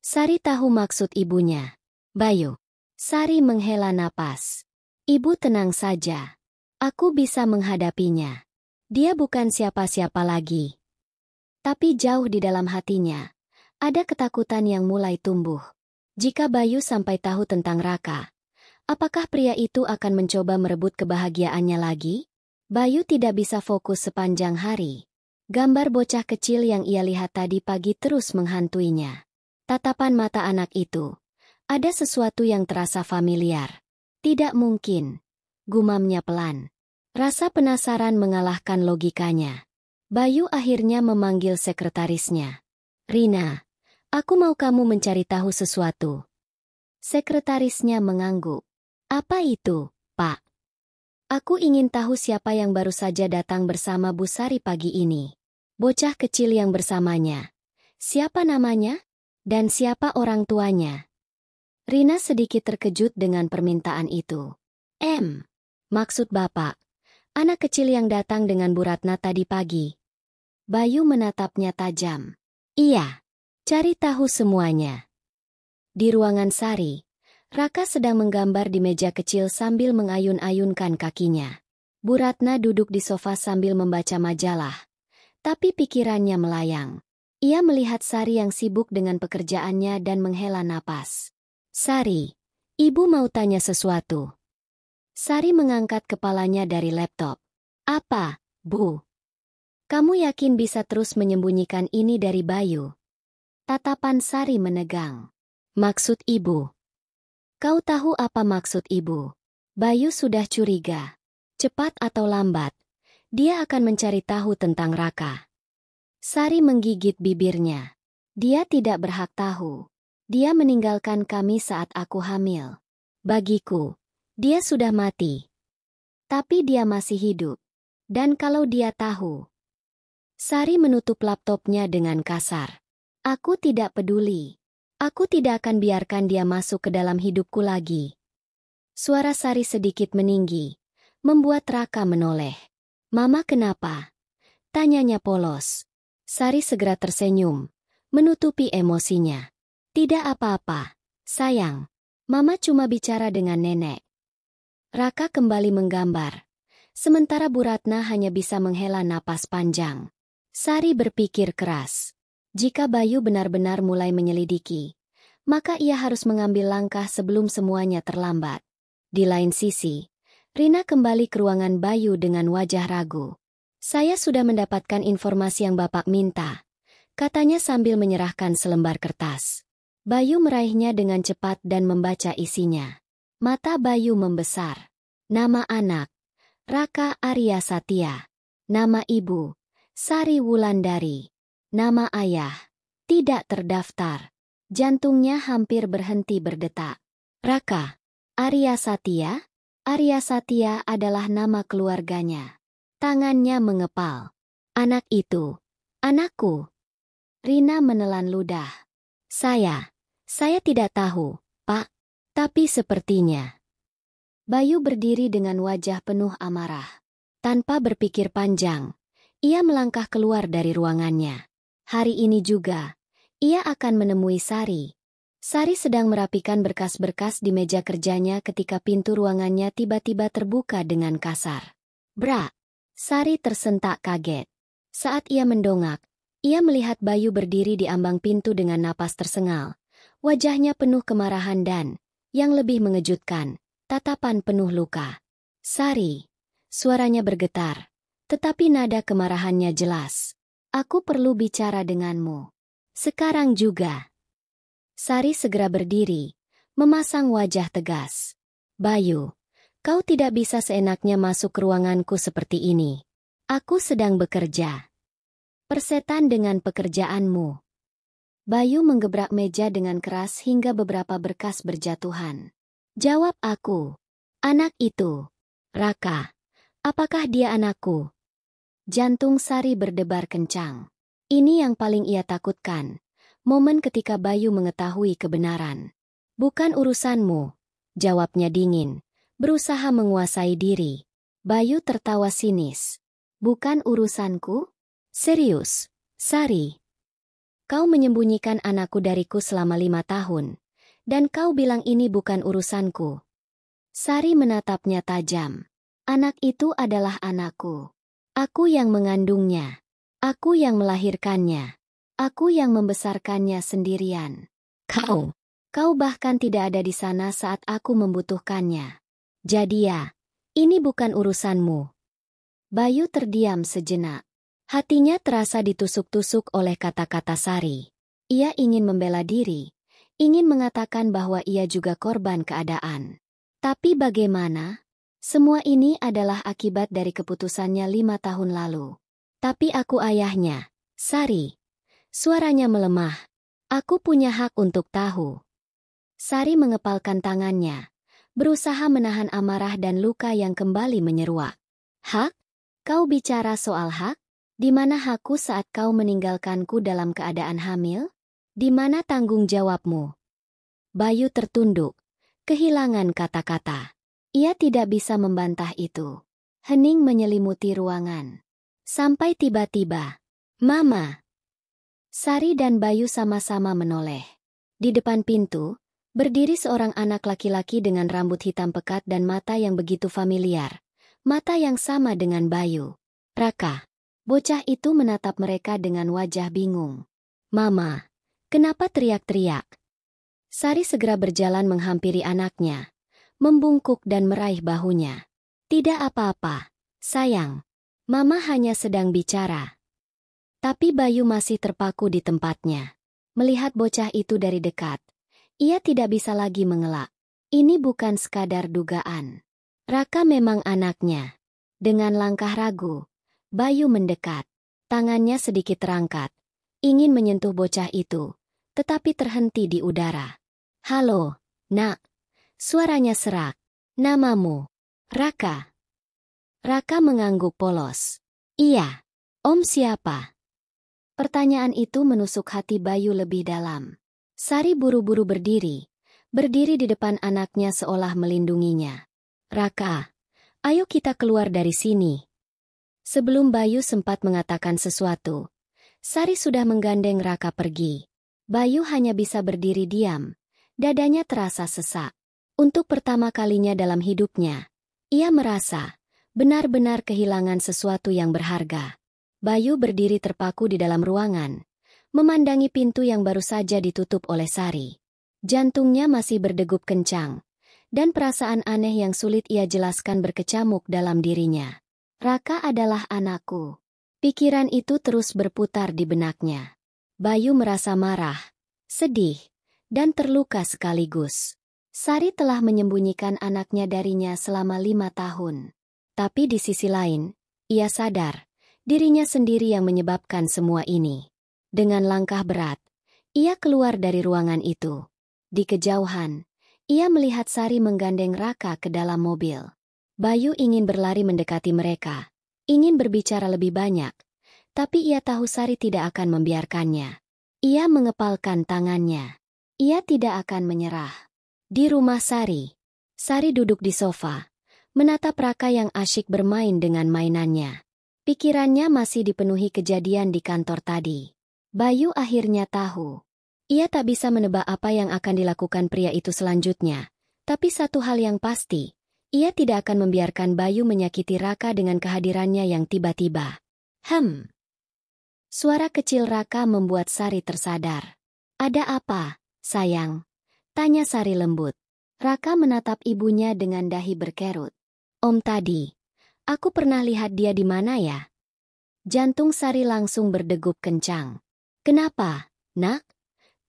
Sari tahu maksud ibunya. Bayu. Sari menghela napas. Ibu tenang saja. Aku bisa menghadapinya. Dia bukan siapa-siapa lagi. Tapi jauh di dalam hatinya, ada ketakutan yang mulai tumbuh. Jika Bayu sampai tahu tentang Raka, apakah pria itu akan mencoba merebut kebahagiaannya lagi? Bayu tidak bisa fokus sepanjang hari. Gambar bocah kecil yang ia lihat tadi pagi terus menghantuinya. Tatapan mata anak itu. Ada sesuatu yang terasa familiar. Tidak mungkin. Gumamnya pelan. Rasa penasaran mengalahkan logikanya. Bayu akhirnya memanggil sekretarisnya. Rina, aku mau kamu mencari tahu sesuatu. Sekretarisnya mengangguk. Apa itu, Pak? Aku ingin tahu siapa yang baru saja datang bersama Bu Sari pagi ini. Bocah kecil yang bersamanya. Siapa namanya? Dan siapa orang tuanya? Rina sedikit terkejut dengan permintaan itu. Maksud Bapak, anak kecil yang datang dengan Bu Ratna tadi pagi. Bayu menatapnya tajam. Iya, cari tahu semuanya. Di ruangan Sari, Raka sedang menggambar di meja kecil sambil mengayun-ayunkan kakinya. Bu Ratna duduk di sofa sambil membaca majalah. Tapi pikirannya melayang. Ia melihat Sari yang sibuk dengan pekerjaannya dan menghela napas. Sari, ibu mau tanya sesuatu. Sari mengangkat kepalanya dari laptop. Apa, Bu? Kamu yakin bisa terus menyembunyikan ini dari Bayu? Tatapan Sari menegang. Maksud ibu? Kau tahu apa maksud ibu? Bayu sudah curiga. Cepat atau lambat, dia akan mencari tahu tentang Raka. Sari menggigit bibirnya. Dia tidak berhak tahu. Dia meninggalkan kami saat aku hamil. Bagiku, dia sudah mati. Tapi dia masih hidup. Dan kalau dia tahu. Sari menutup laptopnya dengan kasar. Aku tidak peduli. Aku tidak akan biarkan dia masuk ke dalam hidupku lagi. Suara Sari sedikit meninggi, membuat Raka menoleh. Mama kenapa? Tanyanya polos. Sari segera tersenyum, menutupi emosinya. Tidak apa-apa, sayang. Mama cuma bicara dengan nenek. Raka kembali menggambar. Sementara Bu Ratna hanya bisa menghela napas panjang. Sari berpikir keras. Jika Bayu benar-benar mulai menyelidiki, maka ia harus mengambil langkah sebelum semuanya terlambat. Di lain sisi, Rina kembali ke ruangan Bayu dengan wajah ragu. Saya sudah mendapatkan informasi yang Bapak minta, katanya sambil menyerahkan selembar kertas. Bayu meraihnya dengan cepat dan membaca isinya. Mata Bayu membesar. Nama anak, Raka Arya Satya. Nama ibu, Sari Wulandari. Nama ayah, tidak terdaftar. Jantungnya hampir berhenti berdetak. Raka Arya Satya? Arya Satya adalah nama keluarganya. Tangannya mengepal. Anak itu, anakku. Rina menelan ludah. Saya tidak tahu, Pak. Tapi sepertinya. Bayu berdiri dengan wajah penuh amarah. Tanpa berpikir panjang, ia melangkah keluar dari ruangannya. Hari ini juga, ia akan menemui Sari. Sari sedang merapikan berkas-berkas di meja kerjanya ketika pintu ruangannya tiba-tiba terbuka dengan kasar. Bra! Sari tersentak kaget. Saat ia mendongak, ia melihat Bayu berdiri di ambang pintu dengan napas tersengal. Wajahnya penuh kemarahan dan, yang lebih mengejutkan, tatapan penuh luka. Sari, suaranya bergetar, tetapi nada kemarahannya jelas. Aku perlu bicara denganmu. Sekarang juga. Sari segera berdiri, memasang wajah tegas. Bayu, kau tidak bisa seenaknya masuk ke ruanganku seperti ini. Aku sedang bekerja. Persetan dengan pekerjaanmu. Bayu menggebrak meja dengan keras hingga beberapa berkas berjatuhan. Jawab aku. Anak itu. Raka. Apakah dia anakku? Jantung Sari berdebar kencang. Ini yang paling ia takutkan. Momen ketika Bayu mengetahui kebenaran. Bukan urusanmu. Jawabnya dingin. Berusaha menguasai diri. Bayu tertawa sinis. Bukan urusanku? Serius, Sari. Kau menyembunyikan anakku dariku selama 5 tahun. Dan kau bilang ini bukan urusanku. Sari menatapnya tajam. Anak itu adalah anakku. Aku yang mengandungnya. Aku yang melahirkannya. Aku yang membesarkannya sendirian. Kau bahkan tidak ada di sana saat aku membutuhkannya. Jadi ya, ini bukan urusanmu. Bayu terdiam sejenak. Hatinya terasa ditusuk-tusuk oleh kata-kata Sari. Ia ingin membela diri, ingin mengatakan bahwa ia juga korban keadaan. Tapi bagaimana? Semua ini adalah akibat dari keputusannya 5 tahun lalu. Tapi aku ayahnya, Sari. Suaranya melemah. Aku punya hak untuk tahu. Sari mengepalkan tangannya, berusaha menahan amarah dan luka yang kembali menyeruak. Hak? Kau bicara soal hak? Di mana hakku saat kau meninggalkanku dalam keadaan hamil? Di mana tanggung jawabmu? Bayu tertunduk, kehilangan kata-kata. Ia tidak bisa membantah itu. Hening menyelimuti ruangan. Sampai tiba-tiba, Mama! Sari dan Bayu sama-sama menoleh. Di depan pintu, berdiri seorang anak laki-laki dengan rambut hitam pekat dan mata yang begitu familiar. Mata yang sama dengan Bayu. Raka. Bocah itu menatap mereka dengan wajah bingung. Mama, kenapa teriak-teriak? Sari segera berjalan menghampiri anaknya, membungkuk dan meraih bahunya. Tidak apa-apa, sayang. Mama hanya sedang bicara. Tapi Bayu masih terpaku di tempatnya. Melihat bocah itu dari dekat, ia tidak bisa lagi mengelak. Ini bukan sekadar dugaan. Raka memang anaknya. Dengan langkah ragu, Bayu mendekat. Tangannya sedikit terangkat, ingin menyentuh bocah itu. tetapi terhenti di udara. "Halo, Nak." Suaranya serak. "Namamu?" "Raka." Raka mengangguk polos. "Iya. Om siapa?" Pertanyaan itu menusuk hati Bayu lebih dalam. Sari buru-buru berdiri di depan anaknya seolah melindunginya. "Raka, ayo kita keluar dari sini." Sebelum Bayu sempat mengatakan sesuatu, Sari sudah menggandeng Raka pergi. Bayu hanya bisa berdiri diam. Dadanya terasa sesak. Untuk pertama kalinya dalam hidupnya, ia merasa benar-benar kehilangan sesuatu yang berharga. Bayu berdiri terpaku di dalam ruangan, memandangi pintu yang baru saja ditutup oleh Sari. Jantungnya masih berdegup kencang, dan perasaan aneh yang sulit ia jelaskan berkecamuk dalam dirinya. "Raka adalah anakku." Pikiran itu terus berputar di benaknya. Bayu merasa marah, sedih, dan terluka sekaligus. Sari telah menyembunyikan anaknya darinya selama 5 tahun. Tapi di sisi lain, ia sadar, dirinya sendiri yang menyebabkan semua ini. Dengan langkah berat, ia keluar dari ruangan itu. Di kejauhan, ia melihat Sari menggandeng Raka ke dalam mobil. Bayu ingin berlari mendekati mereka, ingin berbicara lebih banyak, tapi ia tahu Sari tidak akan membiarkannya. Ia mengepalkan tangannya. Ia tidak akan menyerah. Di rumah Sari, Sari duduk di sofa, menatap Raka yang asyik bermain dengan mainannya. Pikirannya masih dipenuhi kejadian di kantor tadi. Bayu akhirnya tahu. Ia tak bisa menebak apa yang akan dilakukan pria itu selanjutnya. Tapi satu hal yang pasti, ia tidak akan membiarkan Bayu menyakiti Raka dengan kehadirannya yang tiba-tiba. Suara kecil Raka membuat Sari tersadar. "Ada apa, sayang?" tanya Sari lembut. Raka menatap ibunya dengan dahi berkerut. "Om tadi, aku pernah lihat dia di mana ya?" Jantung Sari langsung berdegup kencang. "Kenapa, Nak?"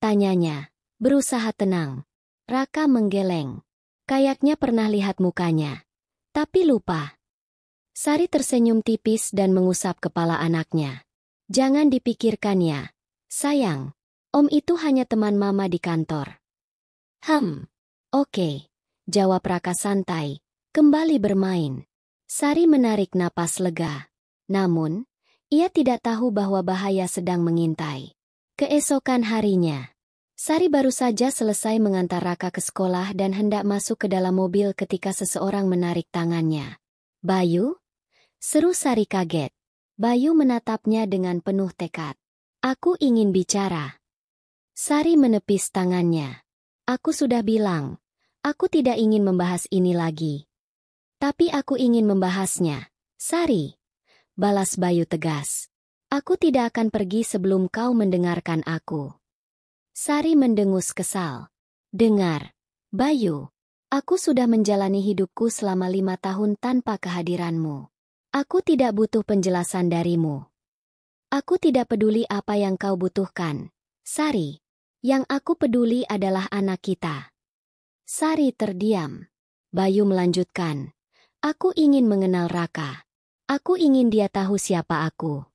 tanyanya, berusaha tenang. Raka menggeleng. Kayaknya pernah lihat mukanya, tapi lupa. Sari tersenyum tipis dan mengusap kepala anaknya. "Jangan dipikirkan ya, sayang. Om itu hanya teman mama di kantor." Oke," jawab Raka santai, kembali bermain. Sari menarik napas lega. Namun, ia tidak tahu bahwa bahaya sedang mengintai. Keesokan harinya, Sari baru saja selesai mengantar Raka ke sekolah dan hendak masuk ke dalam mobil ketika seseorang menarik tangannya. "Bayu?" seru Sari kaget. Bayu menatapnya dengan penuh tekad. "Aku ingin bicara." Sari menepis tangannya. "Aku sudah bilang, aku tidak ingin membahas ini lagi." "Tapi aku ingin membahasnya, Sari," balas Bayu tegas. "Aku tidak akan pergi sebelum kau mendengarkan aku." Sari mendengus kesal. "Dengar, Bayu, aku sudah menjalani hidupku selama 5 tahun tanpa kehadiranmu. Aku tidak butuh penjelasan darimu. Aku tidak peduli apa yang kau butuhkan, Sari. Yang aku peduli adalah anak kita." Sari terdiam. Bayu melanjutkan. "Aku ingin mengenal Raka. Aku ingin dia tahu siapa aku."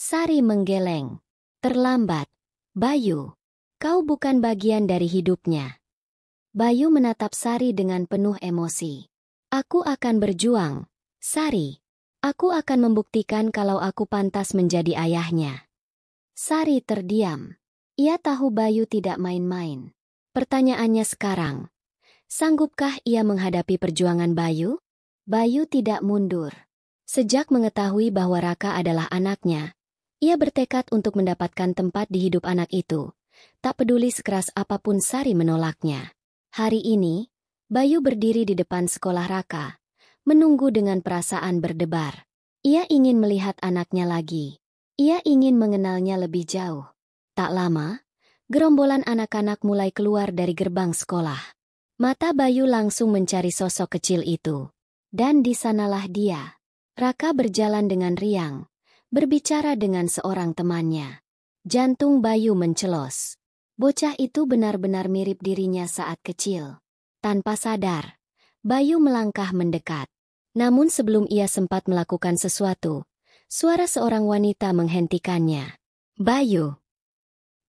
Sari menggeleng. "Terlambat, Bayu. Kau bukan bagian dari hidupnya." Bayu menatap Sari dengan penuh emosi. "Aku akan berjuang, Sari. Aku akan membuktikan kalau aku pantas menjadi ayahnya." Sari terdiam. Ia tahu Bayu tidak main-main. Pertanyaannya sekarang, sanggupkah ia menghadapi perjuangan Bayu? Bayu tidak mundur. Sejak mengetahui bahwa Raka adalah anaknya, ia bertekad untuk mendapatkan tempat di hidup anak itu. Tak peduli sekeras apapun Sari menolaknya. Hari ini, Bayu berdiri di depan sekolah Raka, menunggu dengan perasaan berdebar. Ia ingin melihat anaknya lagi. Ia ingin mengenalnya lebih jauh. Tak lama, gerombolan anak-anak mulai keluar dari gerbang sekolah. Mata Bayu langsung mencari sosok kecil itu. Dan di sanalah dia. Raka berjalan dengan riang, berbicara dengan seorang temannya. Jantung Bayu mencelos. Bocah itu benar-benar mirip dirinya saat kecil. Tanpa sadar, Bayu melangkah mendekat. Namun sebelum ia sempat melakukan sesuatu, suara seorang wanita menghentikannya. "Bayu!"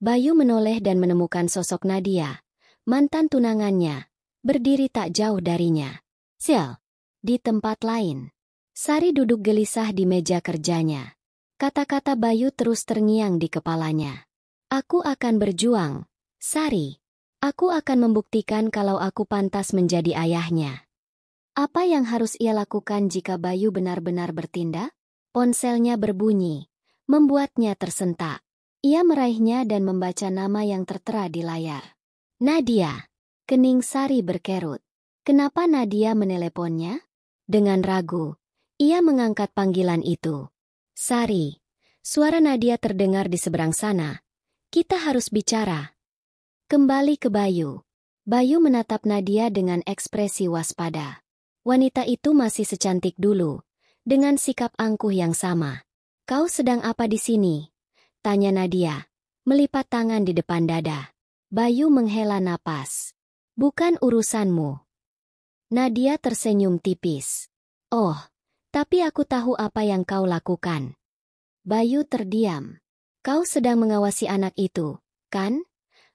Bayu menoleh dan menemukan sosok Nadia, mantan tunangannya, berdiri tak jauh darinya. Sial. Di tempat lain, Sari duduk gelisah di meja kerjanya. Kata-kata Bayu terus terngiang di kepalanya. Aku akan berjuang, Sari. Aku akan membuktikan kalau aku pantas menjadi ayahnya. Apa yang harus ia lakukan jika Bayu benar-benar bertindak? Ponselnya berbunyi, membuatnya tersentak. Ia meraihnya dan membaca nama yang tertera di layar. Nadia. Kening Sari berkerut. Kenapa Nadia meneleponnya? Dengan ragu, ia mengangkat panggilan itu. Sari. Suara Nadia terdengar di seberang sana. Kita harus bicara. Kembali ke Bayu. Bayu menatap Nadia dengan ekspresi waspada. Wanita itu masih secantik dulu, dengan sikap angkuh yang sama. Kau sedang apa di sini? Tanya Nadia, melipat tangan di depan dada. Bayu menghela napas. Bukan urusanmu. Nadia tersenyum tipis. Oh, tapi aku tahu apa yang kau lakukan. Bayu terdiam. Kau sedang mengawasi anak itu, kan?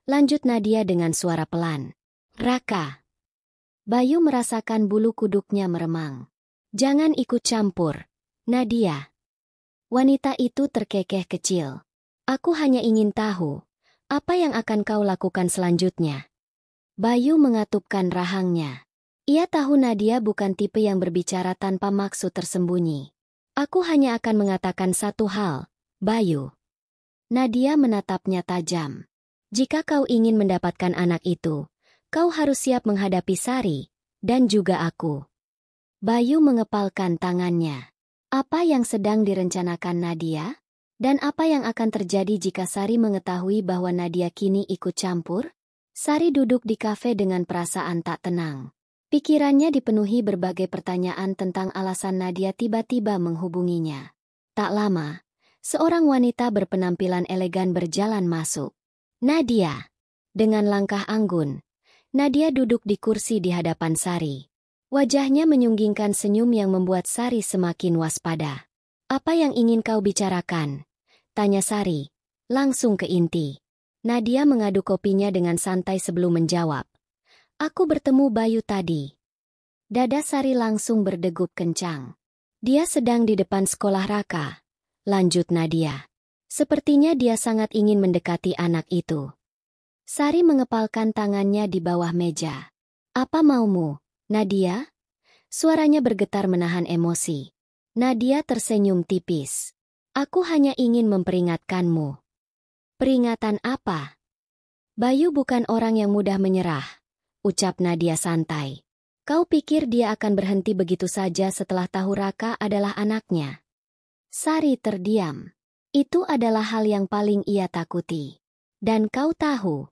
Lanjut Nadia dengan suara pelan. Raka. Bayu merasakan bulu kuduknya meremang. Jangan ikut campur, Nadia. Wanita itu terkekeh kecil. Aku hanya ingin tahu, apa yang akan kau lakukan selanjutnya? Bayu mengatupkan rahangnya. Ia tahu Nadia bukan tipe yang berbicara tanpa maksud tersembunyi. Aku hanya akan mengatakan satu hal, Bayu. Nadia menatapnya tajam. Jika kau ingin mendapatkan anak itu, kau harus siap menghadapi Sari, dan juga aku. Bayu mengepalkan tangannya. Apa yang sedang direncanakan Nadia? Dan apa yang akan terjadi jika Sari mengetahui bahwa Nadia kini ikut campur? Sari duduk di kafe dengan perasaan tak tenang. Pikirannya dipenuhi berbagai pertanyaan tentang alasan Nadia tiba-tiba menghubunginya. Tak lama, seorang wanita berpenampilan elegan berjalan masuk. Nadia. Dengan langkah anggun, Nadia duduk di kursi di hadapan Sari. Wajahnya menyunggingkan senyum yang membuat Sari semakin waspada. Apa yang ingin kau bicarakan? Tanya Sari, langsung ke inti. Nadia mengaduk kopinya dengan santai sebelum menjawab. Aku bertemu Bayu tadi. Dada Sari langsung berdegup kencang. Dia sedang di depan sekolah Raka. Lanjut Nadia. Sepertinya dia sangat ingin mendekati anak itu. Sari mengepalkan tangannya di bawah meja. Apa maumu, Nadia? Suaranya bergetar menahan emosi. Nadia tersenyum tipis. Aku hanya ingin memperingatkanmu. Peringatan apa? Bayu bukan orang yang mudah menyerah. Ucap Nadia santai. Kau pikir dia akan berhenti begitu saja setelah tahu Raka adalah anaknya? Sari terdiam. Itu adalah hal yang paling ia takuti. Dan kau tahu.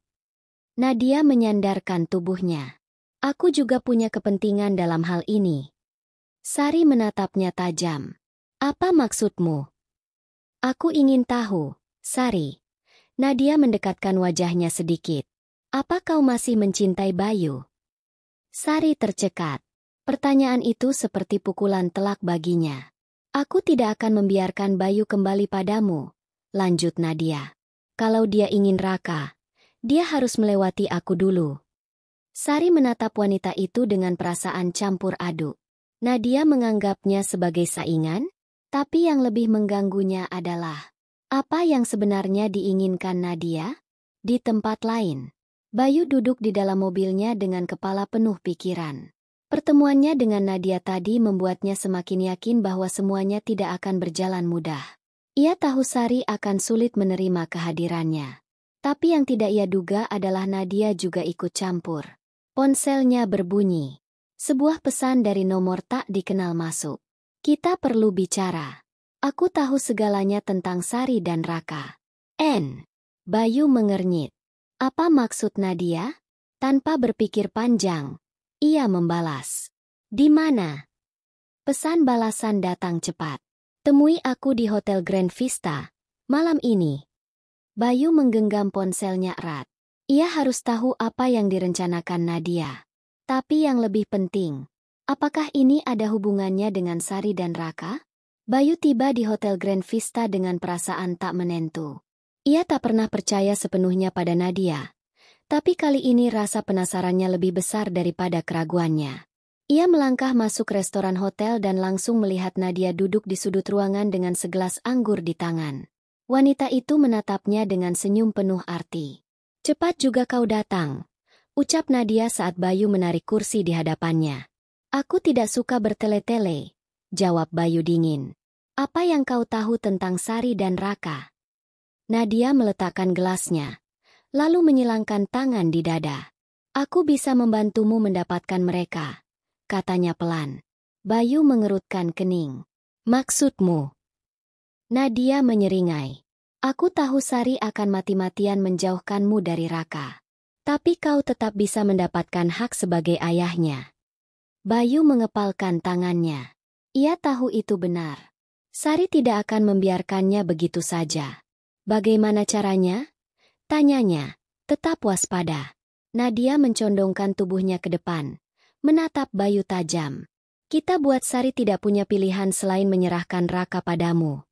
Nadia menyandarkan tubuhnya. Aku juga punya kepentingan dalam hal ini. Sari menatapnya tajam. Apa maksudmu? Aku ingin tahu, Sari. Nadia mendekatkan wajahnya sedikit. Apa kau masih mencintai Bayu? Sari tercekat. Pertanyaan itu seperti pukulan telak baginya. Aku tidak akan membiarkan Bayu kembali padamu, lanjut Nadia. Kalau dia ingin Raka, dia harus melewati aku dulu. Sari menatap wanita itu dengan perasaan campur aduk. Nadia menganggapnya sebagai saingan, tapi yang lebih mengganggunya adalah apa yang sebenarnya diinginkan Nadia? Di tempat lain, Bayu duduk di dalam mobilnya dengan kepala penuh pikiran. Pertemuannya dengan Nadia tadi membuatnya semakin yakin bahwa semuanya tidak akan berjalan mudah. Ia tahu Sari akan sulit menerima kehadirannya. Tapi yang tidak ia duga adalah Nadia juga ikut campur. Ponselnya berbunyi. Sebuah pesan dari nomor tak dikenal masuk. Kita perlu bicara. Aku tahu segalanya tentang Sari dan Raka. Bayu mengernyit. Apa maksud Nadia? Tanpa berpikir panjang, ia membalas. Di mana? Pesan balasan datang cepat. Temui aku di Hotel Grand Vista, malam ini. Bayu menggenggam ponselnya erat. Ia harus tahu apa yang direncanakan Nadia. Tapi yang lebih penting, apakah ini ada hubungannya dengan Sari dan Raka? Bayu tiba di Hotel Grand Vista dengan perasaan tak menentu. Ia tak pernah percaya sepenuhnya pada Nadia. Tapi kali ini rasa penasarannya lebih besar daripada keraguannya. Ia melangkah masuk restoran hotel dan langsung melihat Nadia duduk di sudut ruangan dengan segelas anggur di tangan. Wanita itu menatapnya dengan senyum penuh arti. "Cepat juga kau datang," ucap Nadia saat Bayu menarik kursi di hadapannya. "Aku tidak suka bertele-tele," jawab Bayu dingin. "Apa yang kau tahu tentang Sari dan Raka?" Nadia meletakkan gelasnya, lalu menyilangkan tangan di dada. "Aku bisa membantumu mendapatkan mereka," katanya pelan. Bayu mengerutkan kening. "Maksudmu?" Nadia menyeringai. "Aku tahu Sari akan mati-matian menjauhkanmu dari Raka. Tapi kau tetap bisa mendapatkan hak sebagai ayahnya." Bayu mengepalkan tangannya. Ia tahu itu benar. Sari tidak akan membiarkannya begitu saja. "Bagaimana caranya?" tanyanya. "Tetap waspada." Nadia mencondongkan tubuhnya ke depan, menatap Bayu tajam. "Kita buat Sari tidak punya pilihan selain menyerahkan Raka padamu."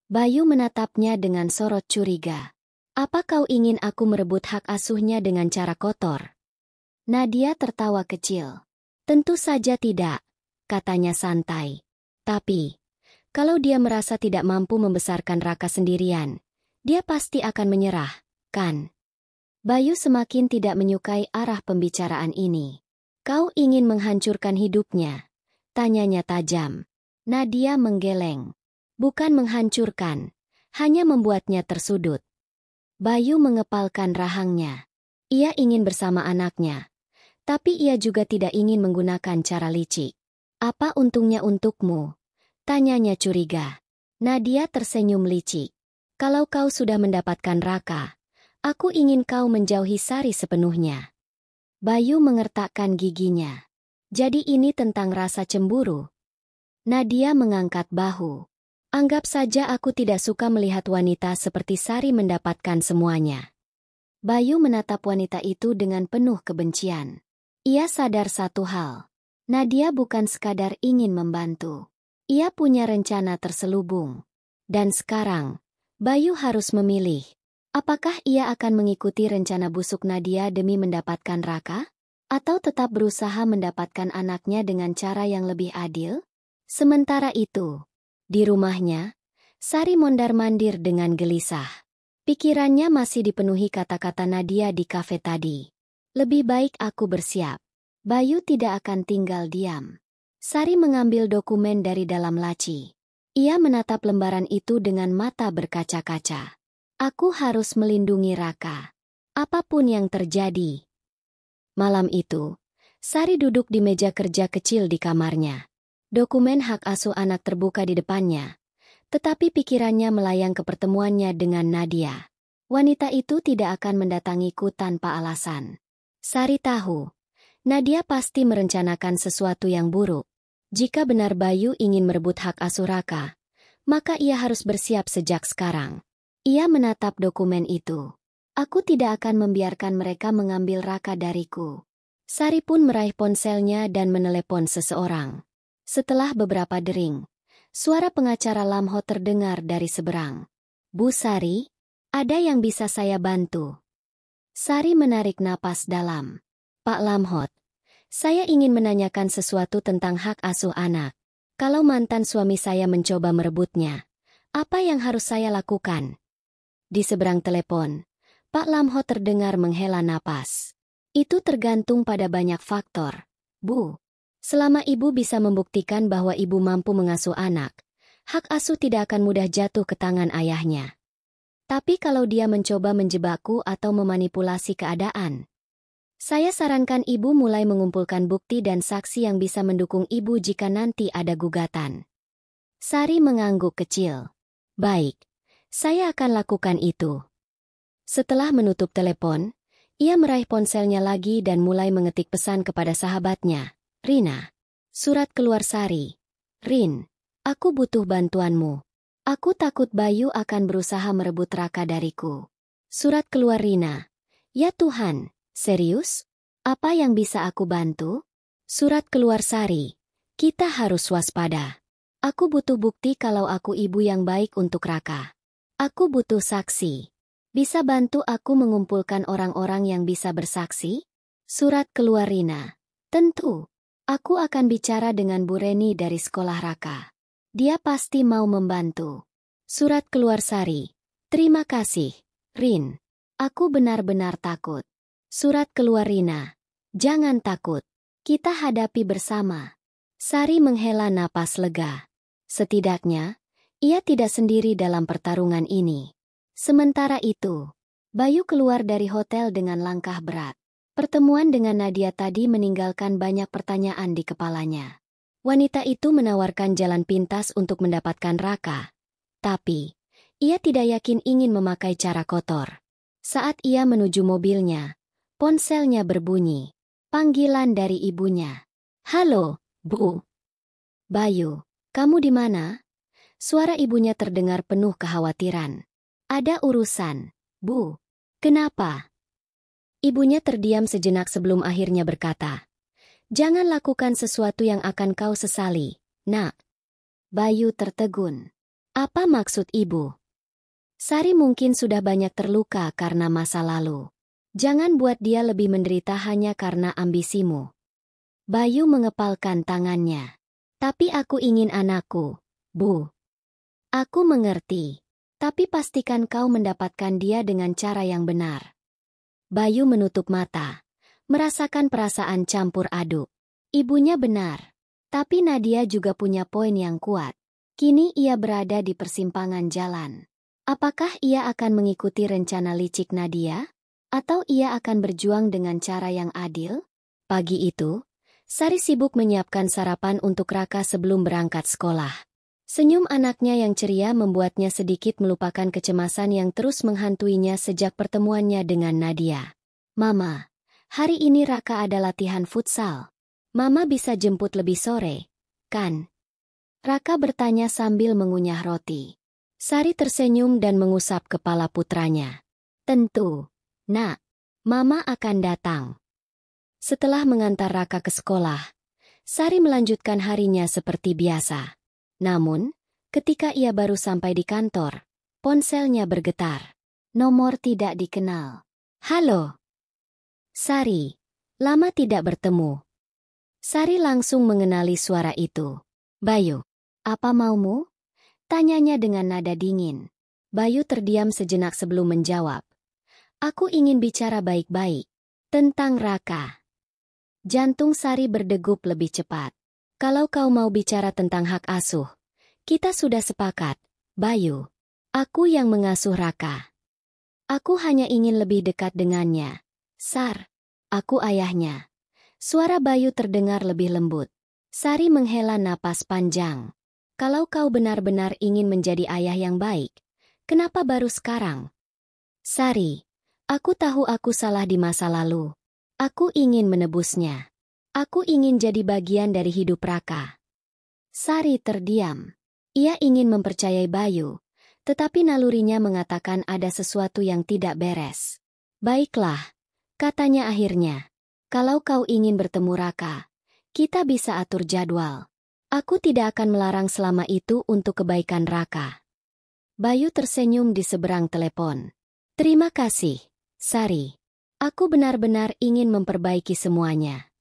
Bayu menatapnya dengan sorot curiga. "Apa kau ingin aku merebut hak asuhnya dengan cara kotor?" Nadia tertawa kecil. "Tentu saja tidak," katanya santai. "Tapi, kalau dia merasa tidak mampu membesarkan Raka sendirian, dia pasti akan menyerah, kan?" Bayu semakin tidak menyukai arah pembicaraan ini. "Kau ingin menghancurkan hidupnya?" tanyanya tajam. Nadia menggeleng. "Bukan menghancurkan, hanya membuatnya tersudut." Bayu mengepalkan rahangnya. Ia ingin bersama anaknya, tapi ia juga tidak ingin menggunakan cara licik. "Apa untungnya untukmu?" tanyanya curiga. Nadia tersenyum licik. "Kalau kau sudah mendapatkan Raka, aku ingin kau menjauhi Sari sepenuhnya." Bayu mengertakkan giginya. "Jadi ini tentang rasa cemburu?" Nadia mengangkat bahu. "Anggap saja aku tidak suka melihat wanita seperti Sari mendapatkan semuanya." Bayu menatap wanita itu dengan penuh kebencian. Ia sadar satu hal. Nadia bukan sekadar ingin membantu. Ia punya rencana terselubung. Dan sekarang, Bayu harus memilih. Apakah ia akan mengikuti rencana busuk Nadia demi mendapatkan Raka? Atau tetap berusaha mendapatkan anaknya dengan cara yang lebih adil? Sementara itu, di rumahnya, Sari mondar-mandir dengan gelisah. Pikirannya masih dipenuhi kata-kata Nadia di kafe tadi. "Lebih baik aku bersiap." Bayu tidak akan tinggal diam. Sari mengambil dokumen dari dalam laci. Ia menatap lembaran itu dengan mata berkaca-kaca. "Aku harus melindungi Raka, apapun yang terjadi." Malam itu, Sari duduk di meja kerja kecil di kamarnya. Dokumen hak asuh anak terbuka di depannya, tetapi pikirannya melayang ke pertemuannya dengan Nadia. Wanita itu tidak akan mendatangiku tanpa alasan. Sari tahu, Nadia pasti merencanakan sesuatu yang buruk. Jika benar Bayu ingin merebut hak asuh Raka, maka ia harus bersiap sejak sekarang. Ia menatap dokumen itu. "Aku tidak akan membiarkan mereka mengambil Raka dariku." Sari pun meraih ponselnya dan menelepon seseorang. Setelah beberapa dering, suara pengacara Lamho terdengar dari seberang. "Bu Sari, ada yang bisa saya bantu?" Sari menarik napas dalam. "Pak Lamhot, saya ingin menanyakan sesuatu tentang hak asuh anak. Kalau mantan suami saya mencoba merebutnya, apa yang harus saya lakukan?" Di seberang telepon, Pak Lamho terdengar menghela napas. "Itu tergantung pada banyak faktor, Bu. Selama ibu bisa membuktikan bahwa ibu mampu mengasuh anak, hak asuh tidak akan mudah jatuh ke tangan ayahnya. Tapi kalau dia mencoba menjebakku atau memanipulasi keadaan, saya sarankan ibu mulai mengumpulkan bukti dan saksi yang bisa mendukung ibu jika nanti ada gugatan." Sari mengangguk kecil. "Baik, saya akan lakukan itu." Setelah menutup telepon, ia meraih ponselnya lagi dan mulai mengetik pesan kepada sahabatnya. "Rina. Surat keluar Sari. Rin, aku butuh bantuanmu. Aku takut Bayu akan berusaha merebut Raka dariku." Surat keluar Rina. "Ya Tuhan, serius? Apa yang bisa aku bantu?" Surat keluar Sari. "Kita harus waspada. Aku butuh bukti kalau aku ibu yang baik untuk Raka. Aku butuh saksi." Bisa bantu aku mengumpulkan orang-orang yang bisa bersaksi? Surat keluar Rina. Tentu. Aku akan bicara dengan Bu Reni dari sekolah Raka. Dia pasti mau membantu. Surat keluar Sari. Terima kasih, Rin. Aku benar-benar takut. Surat keluar Rina. Jangan takut. Kita hadapi bersama. Sari menghela napas lega. Setidaknya, ia tidak sendiri dalam pertarungan ini. Sementara itu, Bayu keluar dari hotel dengan langkah berat. Pertemuan dengan Nadia tadi meninggalkan banyak pertanyaan di kepalanya. Wanita itu menawarkan jalan pintas untuk mendapatkan Raka. Tapi, ia tidak yakin ingin memakai cara kotor. Saat ia menuju mobilnya, ponselnya berbunyi. Panggilan dari ibunya. Halo, Bu. Bayu, kamu di mana? Suara ibunya terdengar penuh kekhawatiran. Ada urusan, Bu. Kenapa? Ibunya terdiam sejenak sebelum akhirnya berkata, jangan lakukan sesuatu yang akan kau sesali, Nak. Bayu tertegun. Apa maksud ibu? Sari mungkin sudah banyak terluka karena masa lalu. Jangan buat dia lebih menderita hanya karena ambisimu. Bayu mengepalkan tangannya. Tapi aku ingin anakku, Bu. Aku mengerti. Tapi pastikan kau mendapatkan dia dengan cara yang benar. Bayu menutup mata, merasakan perasaan campur aduk. Ibunya benar. Tapi Nadia juga punya poin yang kuat. Kini ia berada di persimpangan jalan. Apakah ia akan mengikuti rencana licik Nadia? Atau ia akan berjuang dengan cara yang adil? Pagi itu, Sari sibuk menyiapkan sarapan untuk Raka sebelum berangkat sekolah. Senyum anaknya yang ceria membuatnya sedikit melupakan kecemasan yang terus menghantuinya sejak pertemuannya dengan Nadia. Mama, hari ini Raka ada latihan futsal. Mama bisa jemput lebih sore, kan? Raka bertanya sambil mengunyah roti. Sari tersenyum dan mengusap kepala putranya. Tentu, Nak. Mama akan datang. Setelah mengantar Raka ke sekolah, Sari melanjutkan harinya seperti biasa. Namun, ketika ia baru sampai di kantor, ponselnya bergetar. Nomor tidak dikenal. Halo. Sari. Lama tidak bertemu. Sari langsung mengenali suara itu. Bayu. Apa maumu? Tanyanya dengan nada dingin. Bayu terdiam sejenak sebelum menjawab. Aku ingin bicara baik-baik. Tentang Raka. Jantung Sari berdegup lebih cepat. Kalau kau mau bicara tentang hak asuh, kita sudah sepakat, Bayu. Aku yang mengasuh Raka. Aku hanya ingin lebih dekat dengannya. Sar, aku ayahnya. Suara Bayu terdengar lebih lembut. Sari menghela napas panjang. Kalau kau benar-benar ingin menjadi ayah yang baik, kenapa baru sekarang? Sari, aku tahu aku salah di masa lalu. Aku ingin menebusnya. Aku ingin jadi bagian dari hidup Raka. Sari terdiam. Ia ingin mempercayai Bayu, tetapi nalurinya mengatakan ada sesuatu yang tidak beres. Baiklah, katanya akhirnya. Kalau kau ingin bertemu Raka, kita bisa atur jadwal. Aku tidak akan melarang selama itu untuk kebaikan Raka. Bayu tersenyum di seberang telepon. Terima kasih, Sari. Aku benar-benar ingin memperbaiki semuanya.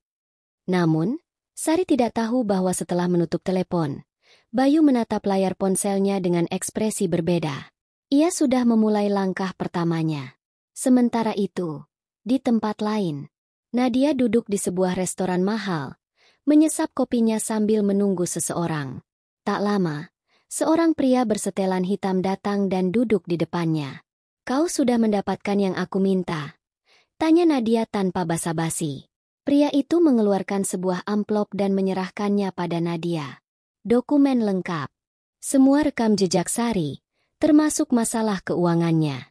Namun, Sari tidak tahu bahwa setelah menutup telepon, Bayu menatap layar ponselnya dengan ekspresi berbeda. Ia sudah memulai langkah pertamanya. Sementara itu, di tempat lain, Nadia duduk di sebuah restoran mahal, menyesap kopinya sambil menunggu seseorang. Tak lama, seorang pria bersetelan hitam datang dan duduk di depannya. Kau sudah mendapatkan yang aku minta? Tanya Nadia tanpa basa-basi. Pria itu mengeluarkan sebuah amplop dan menyerahkannya pada Nadia. Dokumen lengkap. Semua rekam jejak Sari, termasuk masalah keuangannya.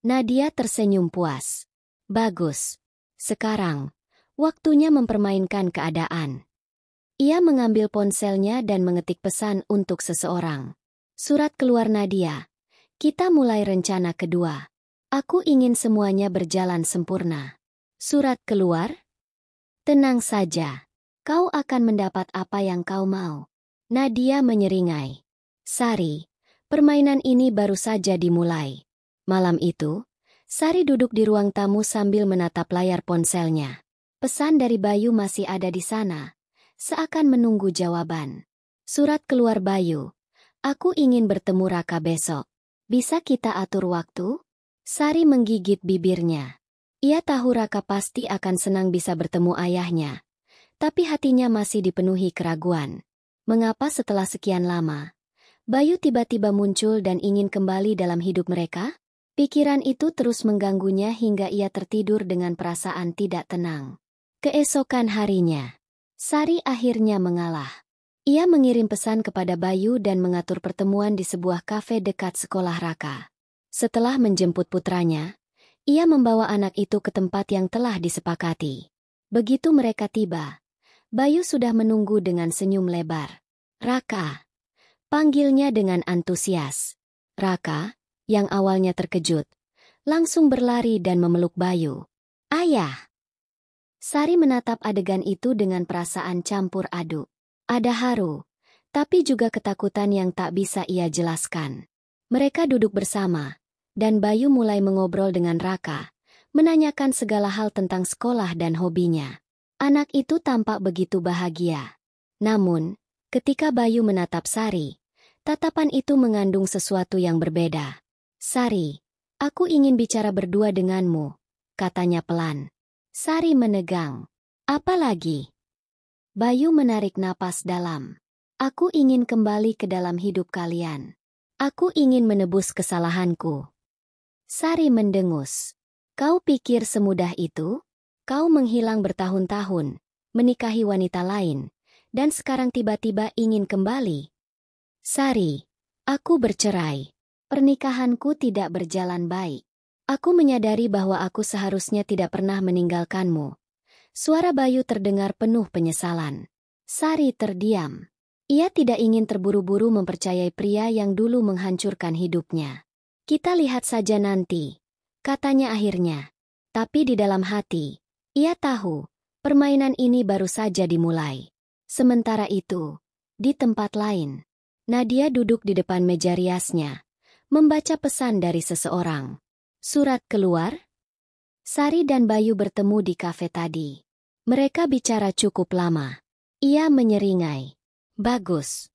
Nadia tersenyum puas. Bagus. Sekarang, waktunya mempermainkan keadaan. Ia mengambil ponselnya dan mengetik pesan untuk seseorang. Surat keluar Nadia. Kita mulai rencana kedua. Aku ingin semuanya berjalan sempurna. Surat keluar? Tenang saja. Kau akan mendapat apa yang kau mau. Nadia menyeringai. Sari, permainan ini baru saja dimulai. Malam itu, Sari duduk di ruang tamu sambil menatap layar ponselnya. Pesan dari Bayu masih ada di sana, seakan menunggu jawaban. Surat keluar Bayu. Aku ingin bertemu Raka besok. Bisa kita atur waktu? Sari menggigit bibirnya. Ia tahu Raka pasti akan senang bisa bertemu ayahnya. Tapi hatinya masih dipenuhi keraguan. Mengapa setelah sekian lama, Bayu tiba-tiba muncul dan ingin kembali dalam hidup mereka? Pikiran itu terus mengganggunya hingga ia tertidur dengan perasaan tidak tenang. Keesokan harinya, Sari akhirnya mengalah. Ia mengirim pesan kepada Bayu dan mengatur pertemuan di sebuah kafe dekat sekolah Raka. Setelah menjemput putranya, ia membawa anak itu ke tempat yang telah disepakati. Begitu mereka tiba, Bayu sudah menunggu dengan senyum lebar. Raka, panggilnya dengan antusias. Raka, yang awalnya terkejut, langsung berlari dan memeluk Bayu. Ayah! Sari menatap adegan itu dengan perasaan campur aduk. Ada haru, tapi juga ketakutan yang tak bisa ia jelaskan. Mereka duduk bersama, dan Bayu mulai mengobrol dengan Raka, menanyakan segala hal tentang sekolah dan hobinya. Anak itu tampak begitu bahagia. Namun, ketika Bayu menatap Sari, tatapan itu mengandung sesuatu yang berbeda. Sari, aku ingin bicara berdua denganmu, katanya pelan. Sari menegang. Apa lagi? Bayu menarik napas dalam. Aku ingin kembali ke dalam hidup kalian. Aku ingin menebus kesalahanku. Sari mendengus. Kau pikir semudah itu? Kau menghilang bertahun-tahun, menikahi wanita lain, dan sekarang tiba-tiba ingin kembali. Sari, aku bercerai. Pernikahanku tidak berjalan baik. Aku menyadari bahwa aku seharusnya tidak pernah meninggalkanmu. Suara Bayu terdengar penuh penyesalan. Sari terdiam. Ia tidak ingin terburu-buru mempercayai pria yang dulu menghancurkan hidupnya. Kita lihat saja nanti, katanya akhirnya. Tapi di dalam hati, ia tahu, permainan ini baru saja dimulai. Sementara itu, di tempat lain, Nadia duduk di depan meja riasnya, membaca pesan dari seseorang. Surat keluar? Sari dan Bayu bertemu di kafe tadi. Mereka bicara cukup lama. Ia menyeringai. Bagus.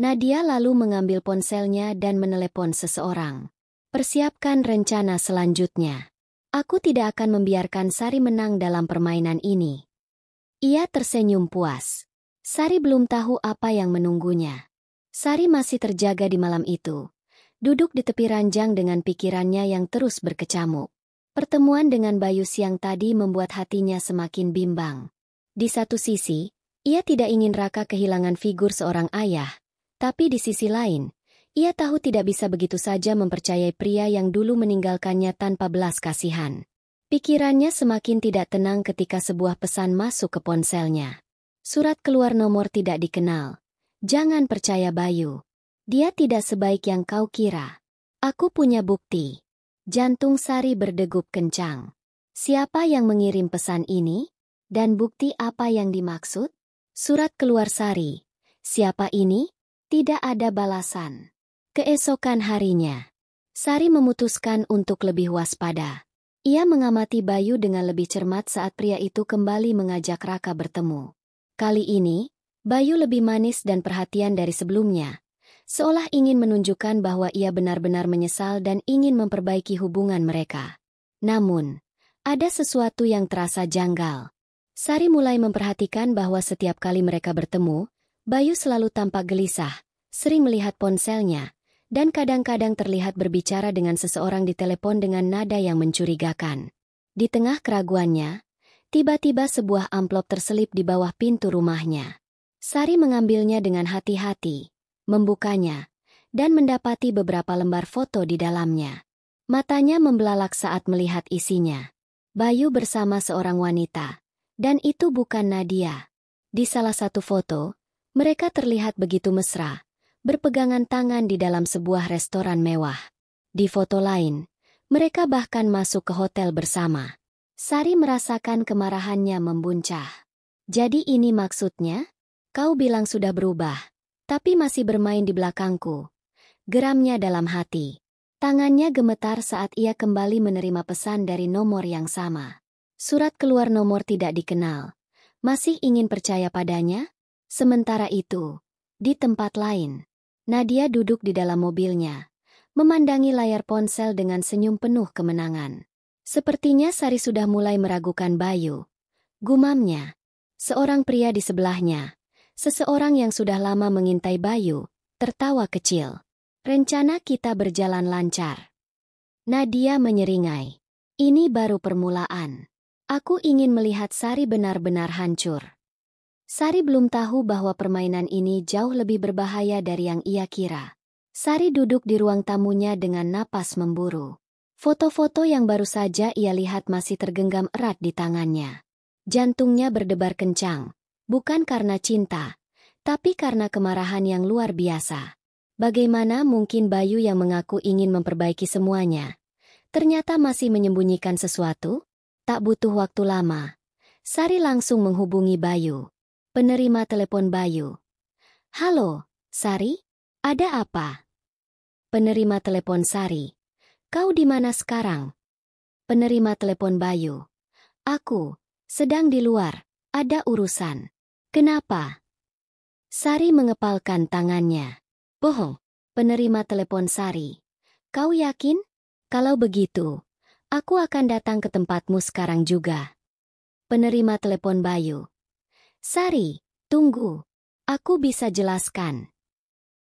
Nadia lalu mengambil ponselnya dan menelepon seseorang. Persiapkan rencana selanjutnya. Aku tidak akan membiarkan Sari menang dalam permainan ini. Ia tersenyum puas. Sari belum tahu apa yang menunggunya. Sari masih terjaga di malam itu. Duduk di tepi ranjang dengan pikirannya yang terus berkecamuk. Pertemuan dengan Bayu siang tadi membuat hatinya semakin bimbang. Di satu sisi, ia tidak ingin Raka kehilangan figur seorang ayah. Tapi di sisi lain, ia tahu tidak bisa begitu saja mempercayai pria yang dulu meninggalkannya tanpa belas kasihan. Pikirannya semakin tidak tenang ketika sebuah pesan masuk ke ponselnya. Surat keluar nomor tidak dikenal. Jangan percaya Bayu. Dia tidak sebaik yang kau kira. Aku punya bukti. Jantung Sari berdegup kencang. Siapa yang mengirim pesan ini? Dan bukti apa yang dimaksud? Surat keluar Sari. Siapa ini? Tidak ada balasan. Keesokan harinya, Sari memutuskan untuk lebih waspada. Ia mengamati Bayu dengan lebih cermat saat pria itu kembali mengajak Raka bertemu. Kali ini, Bayu lebih manis dan perhatian dari sebelumnya. Seolah ingin menunjukkan bahwa ia benar-benar menyesal dan ingin memperbaiki hubungan mereka. Namun, ada sesuatu yang terasa janggal. Sari mulai memperhatikan bahwa setiap kali mereka bertemu, Bayu selalu tampak gelisah, sering melihat ponselnya, dan kadang-kadang terlihat berbicara dengan seseorang di telepon dengan nada yang mencurigakan. Di tengah keraguannya, tiba-tiba sebuah amplop terselip di bawah pintu rumahnya. Sari mengambilnya dengan hati-hati, membukanya, dan mendapati beberapa lembar foto di dalamnya. Matanya membelalak saat melihat isinya. Bayu bersama seorang wanita, dan itu bukan Nadia. Di salah satu foto, mereka terlihat begitu mesra, berpegangan tangan di dalam sebuah restoran mewah. Di foto lain, mereka bahkan masuk ke hotel bersama. Sari merasakan kemarahannya membuncah. Jadi ini maksudnya? Kau bilang sudah berubah, tapi masih bermain di belakangku. Geramnya dalam hati. Tangannya gemetar saat ia kembali menerima pesan dari nomor yang sama. Surat keluar nomor tidak dikenal. Masih ingin percaya padanya? Sementara itu, di tempat lain, Nadia duduk di dalam mobilnya, memandangi layar ponsel dengan senyum penuh kemenangan. Sepertinya Sari sudah mulai meragukan Bayu. Gumamnya. Seorang pria di sebelahnya, seseorang yang sudah lama mengintai Bayu, tertawa kecil. Rencana kita berjalan lancar. Nadia menyeringai. Ini baru permulaan. Aku ingin melihat Sari benar-benar hancur. Sari belum tahu bahwa permainan ini jauh lebih berbahaya dari yang ia kira. Sari duduk di ruang tamunya dengan napas memburu. Foto-foto yang baru saja ia lihat masih tergenggam erat di tangannya. Jantungnya berdebar kencang, bukan karena cinta, tapi karena kemarahan yang luar biasa. Bagaimana mungkin Bayu yang mengaku ingin memperbaiki semuanya, ternyata masih menyembunyikan sesuatu? Tak butuh waktu lama, Sari langsung menghubungi Bayu. Penerima telepon Bayu. Halo, Sari? Ada apa? Penerima telepon Sari. Kau di mana sekarang? Penerima telepon Bayu. Aku sedang di luar, ada urusan. Kenapa? Sari mengepalkan tangannya. Bohong. Penerima telepon Sari. Kau yakin? Kalau begitu, aku akan datang ke tempatmu sekarang juga. Penerima telepon Bayu. Sari, tunggu. Aku bisa jelaskan.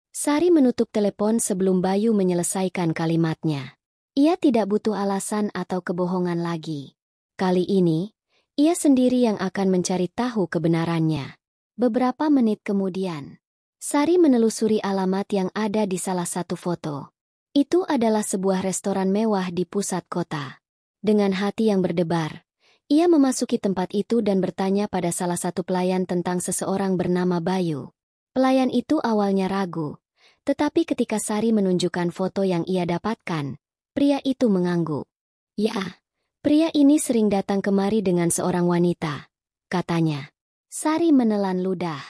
Sari menutup telepon sebelum Bayu menyelesaikan kalimatnya. Ia tidak butuh alasan atau kebohongan lagi. Kali ini, ia sendiri yang akan mencari tahu kebenarannya. Beberapa menit kemudian, Sari menelusuri alamat yang ada di salah satu foto. Itu adalah sebuah restoran mewah di pusat kota. Dengan hati yang berdebar, ia memasuki tempat itu dan bertanya pada salah satu pelayan tentang seseorang bernama Bayu. Pelayan itu awalnya ragu, tetapi ketika Sari menunjukkan foto yang ia dapatkan, pria itu mengangguk. Ya, pria ini sering datang kemari dengan seorang wanita, katanya. Sari menelan ludah.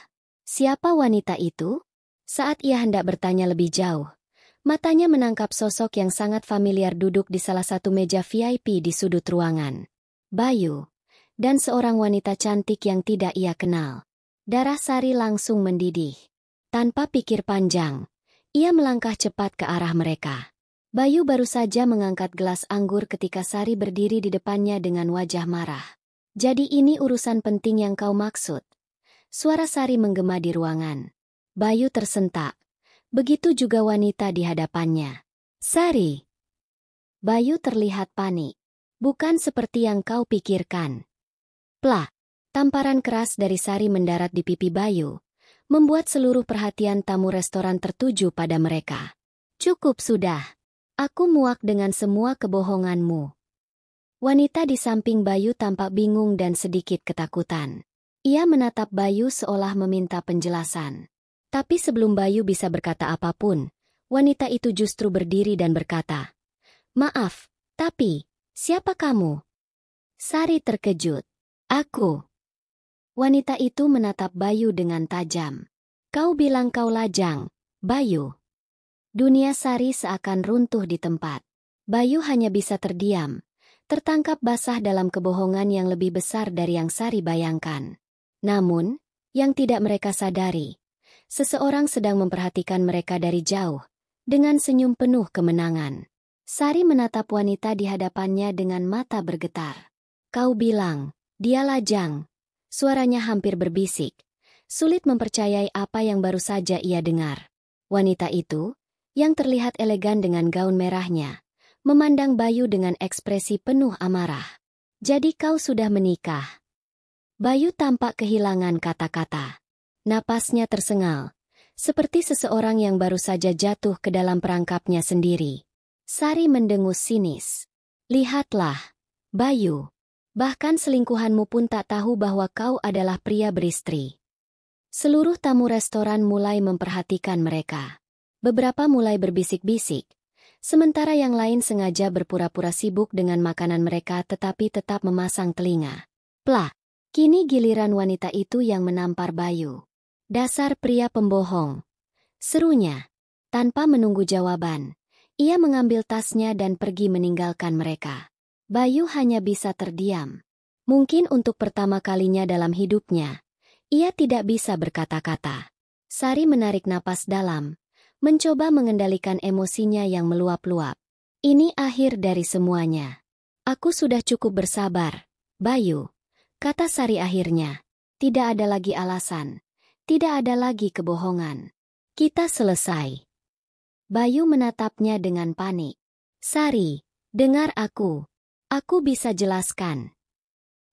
Siapa wanita itu? Saat ia hendak bertanya lebih jauh, matanya menangkap sosok yang sangat familiar duduk di salah satu meja VIP di sudut ruangan. Bayu, dan seorang wanita cantik yang tidak ia kenal. Darah Sari langsung mendidih. Tanpa pikir panjang, ia melangkah cepat ke arah mereka. Bayu baru saja mengangkat gelas anggur ketika Sari berdiri di depannya dengan wajah marah. Jadi ini urusan penting yang kau maksud? Suara Sari menggema di ruangan. Bayu tersentak. Begitu juga wanita di hadapannya. Sari. Bayu terlihat panik. Bukan seperti yang kau pikirkan. Plak. Tamparan keras dari Sari mendarat di pipi Bayu, membuat seluruh perhatian tamu restoran tertuju pada mereka. Cukup sudah. Aku muak dengan semua kebohonganmu. Wanita di samping Bayu tampak bingung dan sedikit ketakutan. Ia menatap Bayu seolah meminta penjelasan. Tapi sebelum Bayu bisa berkata apapun, wanita itu justru berdiri dan berkata, "Maaf, tapi, siapa kamu?" Sari terkejut. "Aku." Wanita itu menatap Bayu dengan tajam. "Kau bilang kau lajang, Bayu." Dunia Sari seakan runtuh di tempat. Bayu hanya bisa terdiam, tertangkap basah dalam kebohongan yang lebih besar dari yang Sari bayangkan. Namun, yang tidak mereka sadari, seseorang sedang memperhatikan mereka dari jauh, dengan senyum penuh kemenangan. Sari menatap wanita di hadapannya dengan mata bergetar. "Kau bilang, dia lajang." Suaranya hampir berbisik, sulit mempercayai apa yang baru saja ia dengar. Wanita itu, yang terlihat elegan dengan gaun merahnya, memandang Bayu dengan ekspresi penuh amarah. "Jadi kau sudah menikah?" Bayu tampak kehilangan kata-kata. Napasnya tersengal, seperti seseorang yang baru saja jatuh ke dalam perangkapnya sendiri. Sari mendengus sinis. "Lihatlah, Bayu. Bahkan selingkuhanmu pun tak tahu bahwa kau adalah pria beristri." Seluruh tamu restoran mulai memperhatikan mereka. Beberapa mulai berbisik-bisik, sementara yang lain sengaja berpura-pura sibuk dengan makanan mereka tetapi tetap memasang telinga. Plak, kini giliran wanita itu yang menampar Bayu. "Dasar pria pembohong," serunya. Tanpa menunggu jawaban, Ia mengambil tasnya dan pergi meninggalkan mereka. Bayu hanya bisa terdiam. Mungkin untuk pertama kalinya dalam hidupnya, ia tidak bisa berkata-kata. Sari menarik napas dalam, mencoba mengendalikan emosinya yang meluap-luap. Ini akhir dari semuanya. Aku sudah cukup bersabar, Bayu, kata Sari akhirnya. Tidak ada lagi alasan, tidak ada lagi kebohongan. Kita selesai. Bayu menatapnya dengan panik. Sari, dengar aku. Aku bisa jelaskan.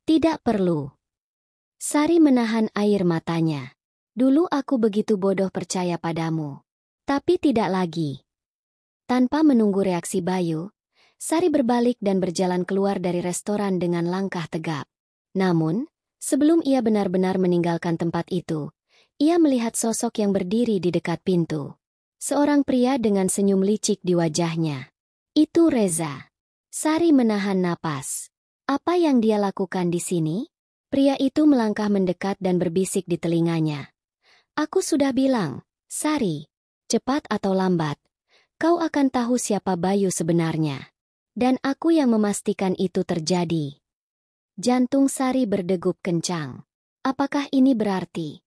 Tidak perlu. Sari menahan air matanya. Dulu aku begitu bodoh percaya padamu. Tapi tidak lagi. Tanpa menunggu reaksi Bayu, Sari berbalik dan berjalan keluar dari restoran dengan langkah tegap. Namun, sebelum ia benar-benar meninggalkan tempat itu, ia melihat sosok yang berdiri di dekat pintu. Seorang pria dengan senyum licik di wajahnya. Itu Reza. Sari menahan napas. Apa yang dia lakukan di sini? Pria itu melangkah mendekat dan berbisik di telinganya. Aku sudah bilang, Sari, cepat atau lambat, kau akan tahu siapa Bayu sebenarnya. Dan aku yang memastikan itu terjadi. Jantung Sari berdegup kencang. Apakah ini berarti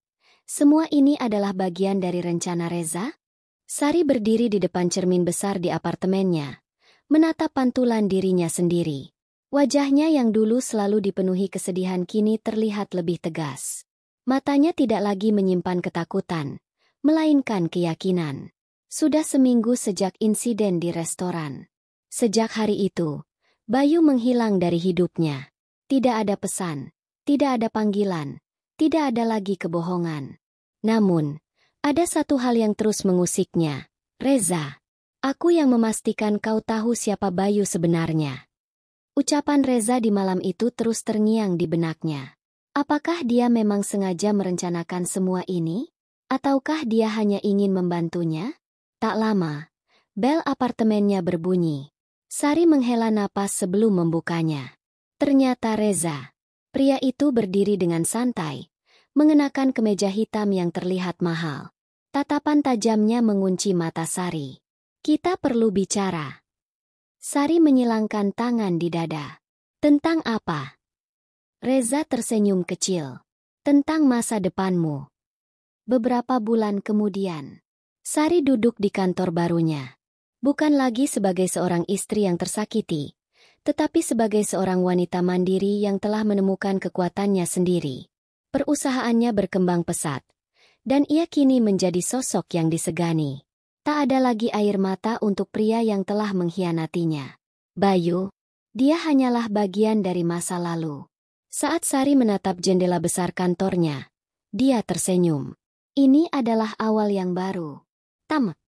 semua ini adalah bagian dari rencana Reza? Sari berdiri di depan cermin besar di apartemennya, menatap pantulan dirinya sendiri. Wajahnya yang dulu selalu dipenuhi kesedihan kini terlihat lebih tegas. Matanya tidak lagi menyimpan ketakutan, melainkan keyakinan. Sudah seminggu sejak insiden di restoran. Sejak hari itu, Bayu menghilang dari hidupnya. Tidak ada pesan, tidak ada panggilan, tidak ada lagi kebohongan. Namun, ada satu hal yang terus mengusiknya. Reza, aku yang memastikan kau tahu siapa Bayu sebenarnya. Ucapan Reza di malam itu terus terngiang di benaknya. Apakah dia memang sengaja merencanakan semua ini? Ataukah dia hanya ingin membantunya? Tak lama, bel apartemennya berbunyi. Sari menghela napas sebelum membukanya. Ternyata Reza. Pria itu berdiri dengan santai, mengenakan kemeja hitam yang terlihat mahal. Tatapan tajamnya mengunci mata Sari. Kita perlu bicara. Sari menyilangkan tangan di dada. Tentang apa? Reza tersenyum kecil. Tentang masa depanmu. Beberapa bulan kemudian, Sari duduk di kantor barunya. Bukan lagi sebagai seorang istri yang tersakiti, tetapi sebagai seorang wanita mandiri yang telah menemukan kekuatannya sendiri. Perusahaannya berkembang pesat, dan ia kini menjadi sosok yang disegani. Tak ada lagi air mata untuk pria yang telah mengkhianatinya. Bayu, dia hanyalah bagian dari masa lalu. Saat Sari menatap jendela besar kantornya, dia tersenyum. Ini adalah awal yang baru. Tamat.